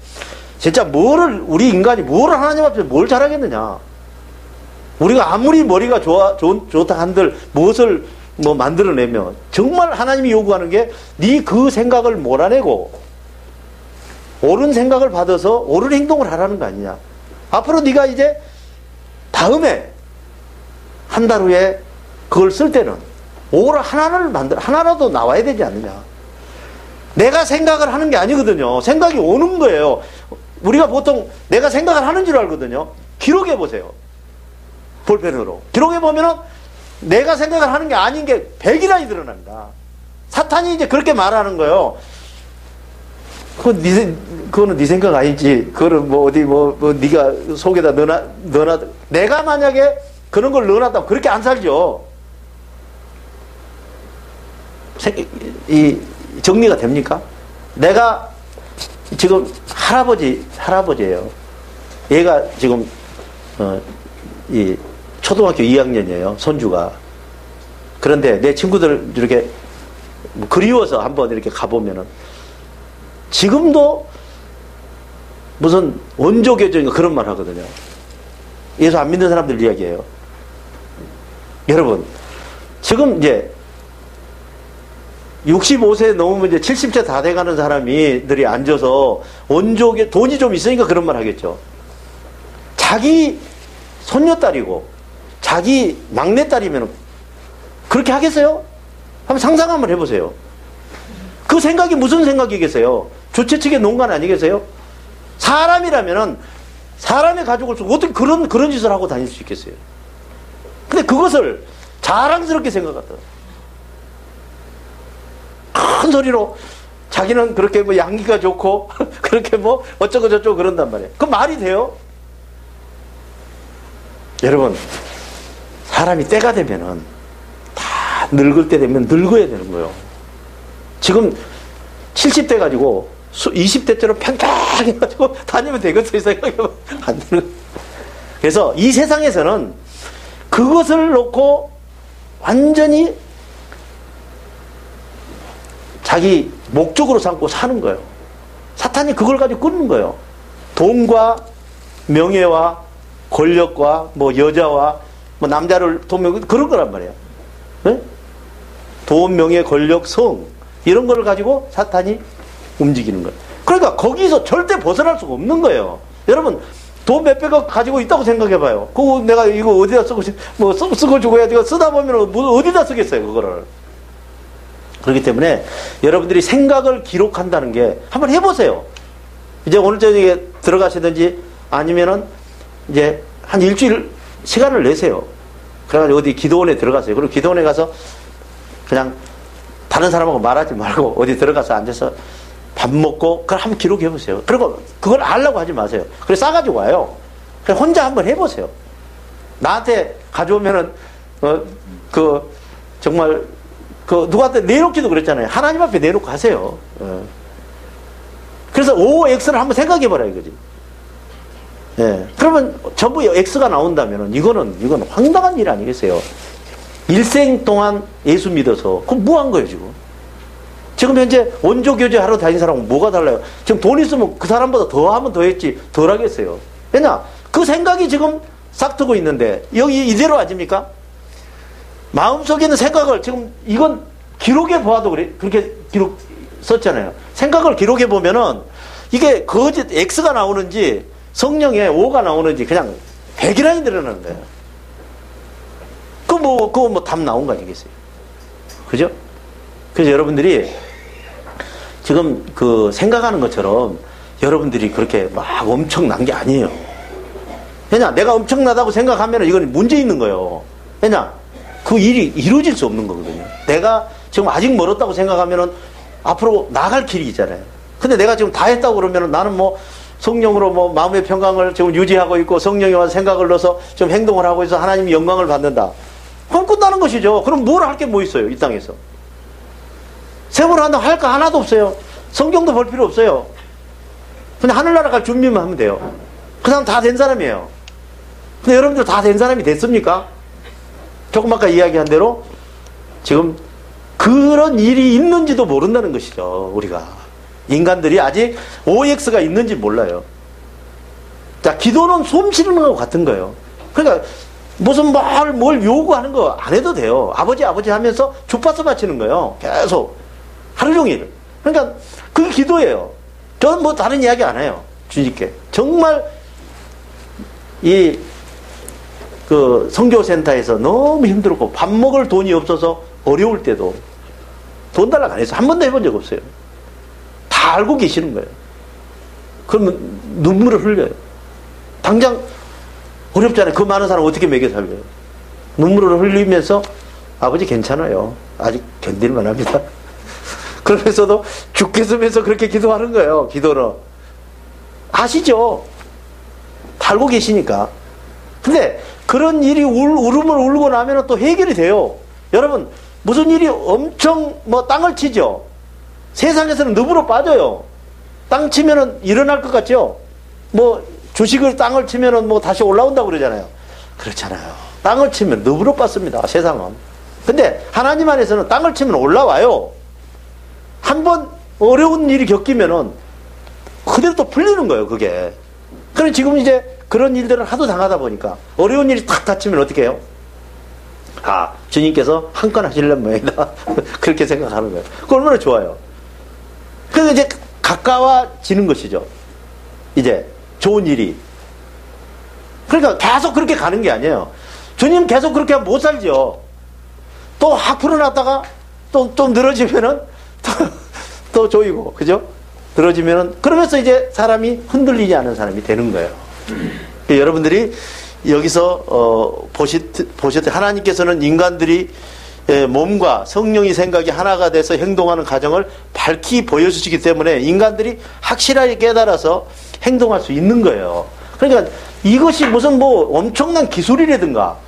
진짜 우리 인간이 뭐를 하나님 앞에서 뭘 잘하겠느냐. 우리가 아무리 머리가 좋다 한들 무엇을 뭐 만들어내면 정말 하나님이 요구하는 게 네 그 생각을 몰아내고 옳은 생각을 받아서 옳은 행동을 하라는 거 아니냐. 앞으로 네가 이제 다음에 한 달 후에 그걸 쓸 때는 하나라도 나와야 되지 않느냐. 내가 생각을 하는 게 아니거든요. 생각이 오는 거예요. 우리가 보통 내가 생각을 하는 줄 알거든요. 기록해 보세요. 볼펜으로. 기록해 보면은 내가 생각을 하는 게 아닌 게 100이나 드러납니다. 사탄이 이제 그렇게 말하는 거예요. 그거는 네 생각 아니지. 그거는 뭐 어디 네가 속에다 넣어놔. 내가 만약에 그런 걸 넣어놨다면 그렇게 안 살죠. 정리가 됩니까? 내가 지금 할아버지예요. 얘가 지금 이 초등학교 2학년이에요. 손주가. 그런데 내 친구들 이렇게 그리워서 한번 이렇게 가보면은 지금도 무슨 원조교정인가 그런 말 하거든요. 예수 안 믿는 사람들 이야기예요. 여러분, 지금 이제 65세 넘으면 이제 70세 다 돼가는 사람들이 앉아서 원조교, 돈이 좀 있으니까 그런 말 하겠죠. 자기 손녀딸이고 자기 막내딸이면 그렇게 하겠어요? 한번 상상 한번 해보세요. 그 생각이 무슨 생각이겠어요? 주최 측의 농간 아니겠어요? 사람이라면은 사람의 가족을 쓰고 어떻게 그런 짓을 하고 다닐 수 있겠어요? 근데 그것을 자랑스럽게 생각하더라. 큰 소리로 자기는 그렇게 뭐 양기가 좋고 그렇게 뭐 어쩌고 저쩌고 그런단 말이에요. 그 말이 돼요? 여러분, 사람이 때가 되면은 다 늙을 때 되면 늙어야 되는 거예요. 지금 70대 가지고 20대처럼 평평해가지고 다니면 되겠어요. 생각해보면 안 되는. 그래서 이 세상에서는 그것을 놓고 완전히 자기 목적으로 삼고 사는 거예요. 사탄이 그걸 가지고 끊는 거예요. 돈과 명예와 권력과 뭐 여자와 뭐 남자를 그런 거란 말이에요. 네? 돈, 명예, 권력, 성 이런 거를 가지고 사탄이 움직이는 거예요. 그러니까 거기서 절대 벗어날 수가 없는 거예요. 여러분, 돈 몇백억 가지고 있다고 생각해봐요. 그거 내가 이거 어디다 쓰고 죽어야 되고 쓰다 보면 어디다 쓰겠어요, 그거를. 그렇기 때문에 여러분들이 생각을 기록한다는 게 한번 해보세요. 이제 오늘 저녁에 들어가시든지 아니면은 이제 한 일주일 시간을 내세요. 그래가지고 어디 기도원에 들어가세요. 그리고 기도원에 가서 그냥 다른 사람하고 말하지 말고 어디 들어가서 앉아서 밥 먹고 그걸 한번 기록해 보세요. 그리고 그걸 알라고 하지 마세요. 그래 싸가지고 와요. 그래 혼자 한번 해보세요. 나한테 가져오면은 정말 누구한테 내놓기도 그랬잖아요. 하나님 앞에 내놓고 하세요. 그래서 OX를 한번 생각해 보라 이거지. 예. 그러면 전부 X가 나온다면은 이거는 황당한 일 아니겠어요? 일생 동안 예수 믿어서 그럼 뭐 한 거예요 지금? 지금 현재 원조교제 하러 다니는 사람은 뭐가 달라요? 지금 돈 있으면 그 사람보다 더 하면 더 했지 덜 하겠어요. 왜냐? 그 생각이 지금 싹트고 있는데 여기 이대로 아닙니까? 마음속에 있는 생각을 지금 이건 기록해 보아도 그렇게 기록 썼잖아요. 생각을 기록해 보면은 이게 거짓 X가 나오는지 성령에 O가 나오는지 그냥 100이라니 드러나는 거예요. 그거 뭐 답 나온 거 아니겠어요? 그죠? 그래서 여러분들이 지금 그 생각하는 것처럼 여러분들이 그렇게 막 엄청난 게 아니에요. 왜냐? 내가 엄청나다고 생각하면 이건 문제 있는 거예요. 왜냐? 그 일이 이루어질 수 없는 거거든요. 내가 지금 아직 멀었다고 생각하면은 앞으로 나갈 길이 있잖아요. 근데 내가 지금 다 했다고 그러면은 나는 뭐 성령으로 뭐 마음의 평강을 지금 유지하고 있고 성령이 와서 생각을 넣어서 좀 행동을 하고 있어 하나님이 영광을 받는다. 그럼 끝나는 것이죠. 그럼 뭘 할 게 뭐 있어요? 이 땅에서. 세월을 한다고 할 거 하나도 없어요. 성경도 볼 필요 없어요. 그냥 하늘나라 갈 준비만 하면 돼요. 그 사람 다 된 사람이에요. 근데 여러분들 다 된 사람이 됐습니까? 조금 아까 이야기한 대로 지금 그런 일이 있는지도 모른다는 것이죠. 우리가 인간들이 아직 OX가 있는지 몰라요. 자, 기도는 숨 쉬는 거하고 같은 거예요. 그러니까 무슨 뭘 요구하는 거 안 해도 돼요. 아버지 하면서 주파수 맞추는 거예요. 계속 하루 종일. 그러니까 그게 기도예요. 저는 뭐 다른 이야기 안 해요. 주님께 정말 그 선교센터에서 너무 힘들었고 밥 먹을 돈이 없어서 어려울 때도 돈 달라고 안 해서 한 번도 해본 적 없어요. 다 알고 계시는 거예요. 그러면 눈물을 흘려요. 당장 어렵잖아요. 그 많은 사람 어떻게 먹여 살려요. 눈물을 흘리면서 아버지 괜찮아요. 아직 견딜만 합니다. 그러면서도 죽겠으면서 그렇게 기도하는 거예요. 기도는. 아시죠? 다 알고 계시니까. 근데 그런 일이 울음을 울고 나면 또 해결이 돼요. 여러분, 무슨 일이 엄청 땅을 치죠? 세상에서는 늪으로 빠져요. 땅 치면은 일어날 것 같죠? 주식을 땅을 치면은 다시 올라온다고 그러잖아요. 그렇잖아요. 땅을 치면 늪으로 빠집니다. 세상은. 근데 하나님 안에서는 땅을 치면 올라와요. 한번 어려운 일이 겪이면은 그대로 또 풀리는 거예요, 그게. 그럼 지금 이제 그런 일들을 하도 당하다 보니까 어려운 일이 탁 닥치면 어떻게 해요? 아, 주님께서 한 건 하시려는 모양이다. 그렇게 생각하는 거예요. 그 얼마나 좋아요. 그래서 이제 가까워지는 것이죠. 이제 좋은 일이. 그러니까 계속 그렇게 가는 게 아니에요. 주님 계속 그렇게 하면 못 살죠. 또 확 풀어놨다가 좀 늘어지면은 또 조이고, 그죠? 늘어지면은, 그러면서 이제 사람이 흔들리지 않은 사람이 되는 거예요. 여러분들이 여기서 보셨듯이 하나님께서는 인간들이 몸과 성령이 생각이 하나가 돼서 행동하는 과정을 밝히 보여주시기 때문에 인간들이 확실하게 깨달아서 행동할 수 있는 거예요. 그러니까 이것이 무슨 엄청난 기술이라든가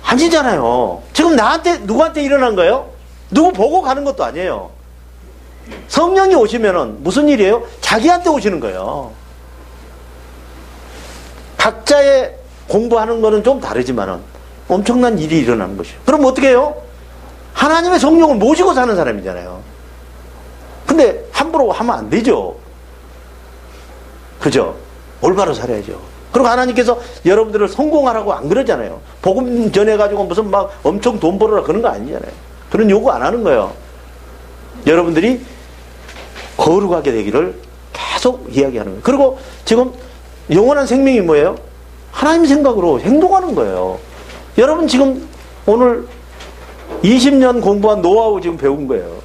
아니잖아요. 지금 누구한테 일어난 거예요? 누구 보고 가는 것도 아니에요. 성령이 오시면은 무슨 일이에요? 자기한테 오시는 거예요. 각자의 공부하는 거는 좀 다르지만은 엄청난 일이 일어나는 것이에요. 그럼 어떻게 해요? 하나님의 성령을 모시고 사는 사람이잖아요. 근데 함부로 하면 안 되죠. 그죠? 올바로 살아야죠. 그리고 하나님께서 여러분들을 성공하라고 안 그러잖아요. 복음 전해가지고 무슨 엄청 돈 벌어라 그런 거 아니잖아요. 그런 요구 안 하는 거예요. 여러분들이 거룩하게 되기를 계속 이야기하는 거예요. 그리고 지금 영원한 생명이 뭐예요? 하나님 생각으로 행동하는 거예요. 여러분 지금 오늘 20년 공부한 노하우 지금 배운 거예요.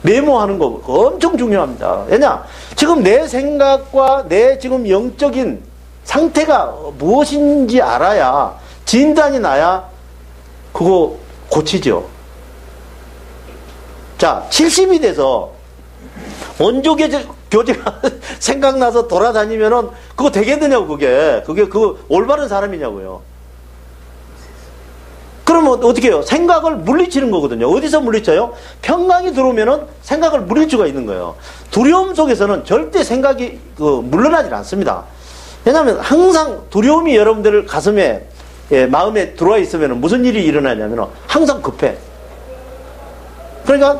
메모하는 거 엄청 중요합니다. 왜냐? 지금 내 생각과 내 지금 영적인 상태가 무엇인지 알아야 진단이 나야 그거 고치죠. 자, 70이 돼서 원조 교제가 생각나서 돌아다니면은 그거 되겠느냐고, 그게 그 올바른 사람이냐고요. 그러면 어떻게 해요? 생각을 물리치는 거거든요. 어디서 물리쳐요? 평강이 들어오면은 생각을 물릴 수가 있는 거예요. 두려움 속에서는 절대 생각이 물러나질 않습니다. 왜냐하면 항상 두려움이 여러분들 가슴에, 마음에 들어와 있으면 무슨 일이 일어나냐면 항상 급해. 그러니까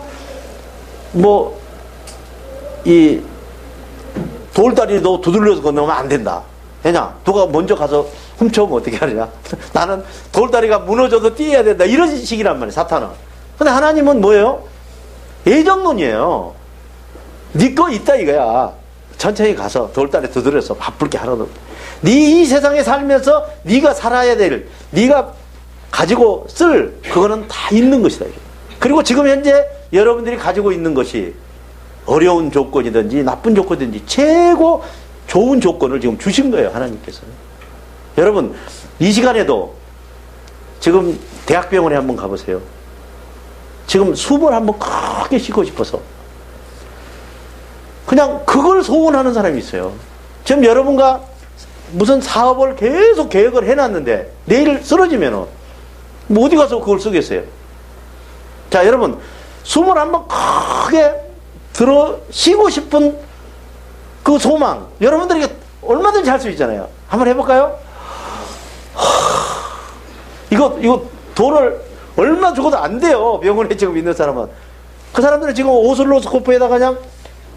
이 돌다리도 두들려서 건너면 안 된다. 왜냐? 누가 먼저 가서 훔쳐오면 어떻게 하느냐? 나는 돌다리가 무너져도 뛰어야 된다. 이런 식이란 말이에요, 사탄은. 근데 하나님은 뭐예요? 예정론이에요. 네 거 있다 이거야. 천천히 가서 돌다리 두드려서 바쁠 게 하나도 없다. 네 이 세상에 살면서 네가 살아야 될, 네가 가지고 쓸 그거는 다 있는 것이다. 그리고 지금 현재 여러분들이 가지고 있는 것이 어려운 조건이든지 나쁜 조건이든지 최고 좋은 조건을 지금 주신 거예요, 하나님께서. 여러분, 이 시간에도 지금 대학병원에 한번 가보세요. 지금 숨을 한번 크게 쉬고 싶어서 그냥 그걸 소원하는 사람이 있어요. 지금 여러분과 무슨 사업을 계속 계획을 해놨는데 내일 쓰러지면은 뭐 어디 가서 그걸 쓰겠어요? 자, 여러분, 숨을 한번 크게 들어 쉬고 싶은 그 소망, 여러분들에게 얼마든지 할 수 있잖아요. 한번 해볼까요? 이거 돈을 얼마 주고도 안 돼요. 병원에 지금 있는 사람은. 그 사람들은 지금 오슬로스코프에다가 그냥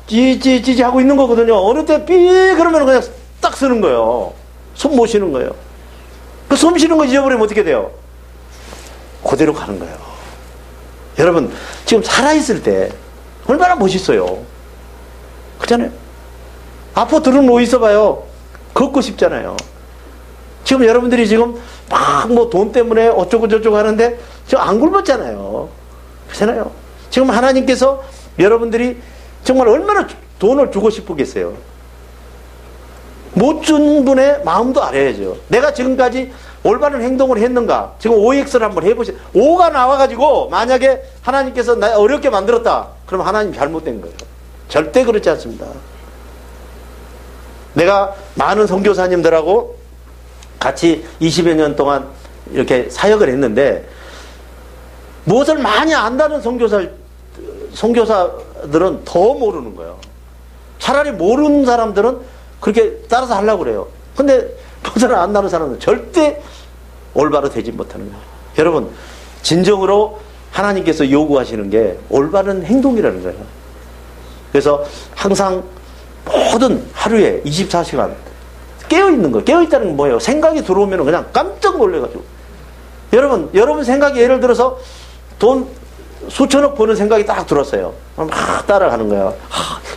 찌찌찌찌 하고 있는 거거든요. 어느 때 삐 그러면 그냥 딱 쓰는 거예요. 숨 못 쉬는 거예요. 그 숨 쉬는 거 잊어버리면 어떻게 돼요? 그대로 가는 거예요. 여러분, 지금 살아있을 때 얼마나 멋있어요. 그렇잖아요. 앞으로 들은 누워 있어봐요. 걷고 싶잖아요. 지금 여러분들이 지금 막 뭐 돈 때문에 어쩌고 저쩌고 하는데 지금 안 굶었잖아요. 그렇잖아요. 지금 하나님께서 여러분들이 정말 얼마나 돈을 주고 싶으겠어요. 못 준 분의 마음도 알아야죠. 내가 지금까지 올바른 행동을 했는가? 지금 OX를 한번 해보세요. O가 나와가지고 만약에 하나님께서 나 어렵게 만들었다. 그럼 하나님 잘못된 거예요. 절대 그렇지 않습니다. 내가 많은 선교사님들하고 같이 20여 년 동안 이렇게 사역을 했는데 무엇을 많이 안다는 선교사들은 더 모르는 거예요. 차라리 모르는 사람들은 그렇게 따라서 하려고 그래요. 근데 무엇을 안다는 사람은 절대 올바로 되지 못하는 거예요. 여러분, 진정으로 하나님께서 요구하시는 게 올바른 행동이라는 거예요. 그래서 항상 모든 하루에 24시간 깨어있는 거. 깨어있다는 건 뭐예요? 생각이 들어오면 그냥 깜짝 놀래가지고. 여러분 생각이 예를 들어서 돈 수천억 버는 생각이 딱 들었어요. 막 따라가는 거야.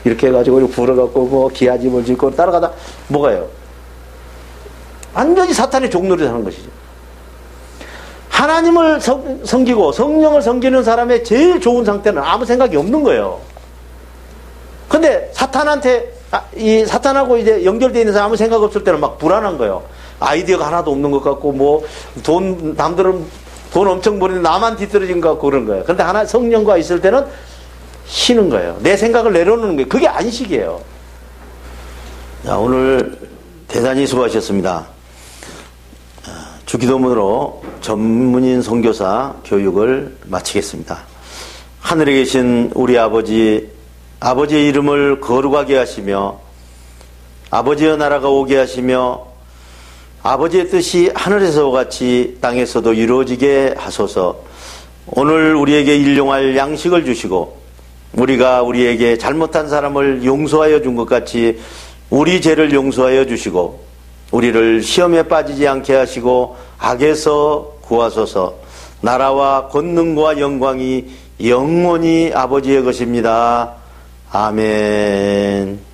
이렇게 해가지고 불어갖고 뭐 기아집을 짓고 따라가다 뭐가요? 완전히 사탄의 종노릇을 하는 것이죠. 하나님을 섬기고 성령을 섬기는 사람의 제일 좋은 상태는 아무 생각이 없는 거예요. 근데 사탄하고 이제 연결되어 있는 사람 아무 생각 없을 때는 막 불안한 거예요. 아이디어가 하나도 없는 것 같고, 뭐, 남들은 돈 엄청 버리는데 나만 뒤떨어진 것 같고 그런 거예요. 그런데 성령과 있을 때는 쉬는 거예요. 내 생각을 내려놓는 거예요. 그게 안식이에요. 자, 오늘 대단히 수고하셨습니다. 주기도문으로 전문인 선교사 교육을 마치겠습니다. 하늘에 계신 우리 아버지의 이름을 거룩하게 하시며 아버지의 나라가 오게 하시며 아버지의 뜻이 하늘에서와 같이 땅에서도 이루어지게 하소서. 오늘 우리에게 일용할 양식을 주시고 우리가 우리에게 잘못한 사람을 용서하여 준 것 같이 우리 죄를 용서하여 주시고 우리를 시험에 빠지지 않게 하시고 악에서 구하소서. 나라와 권능과 영광이 영원히 아버지의 것입니다. 아멘.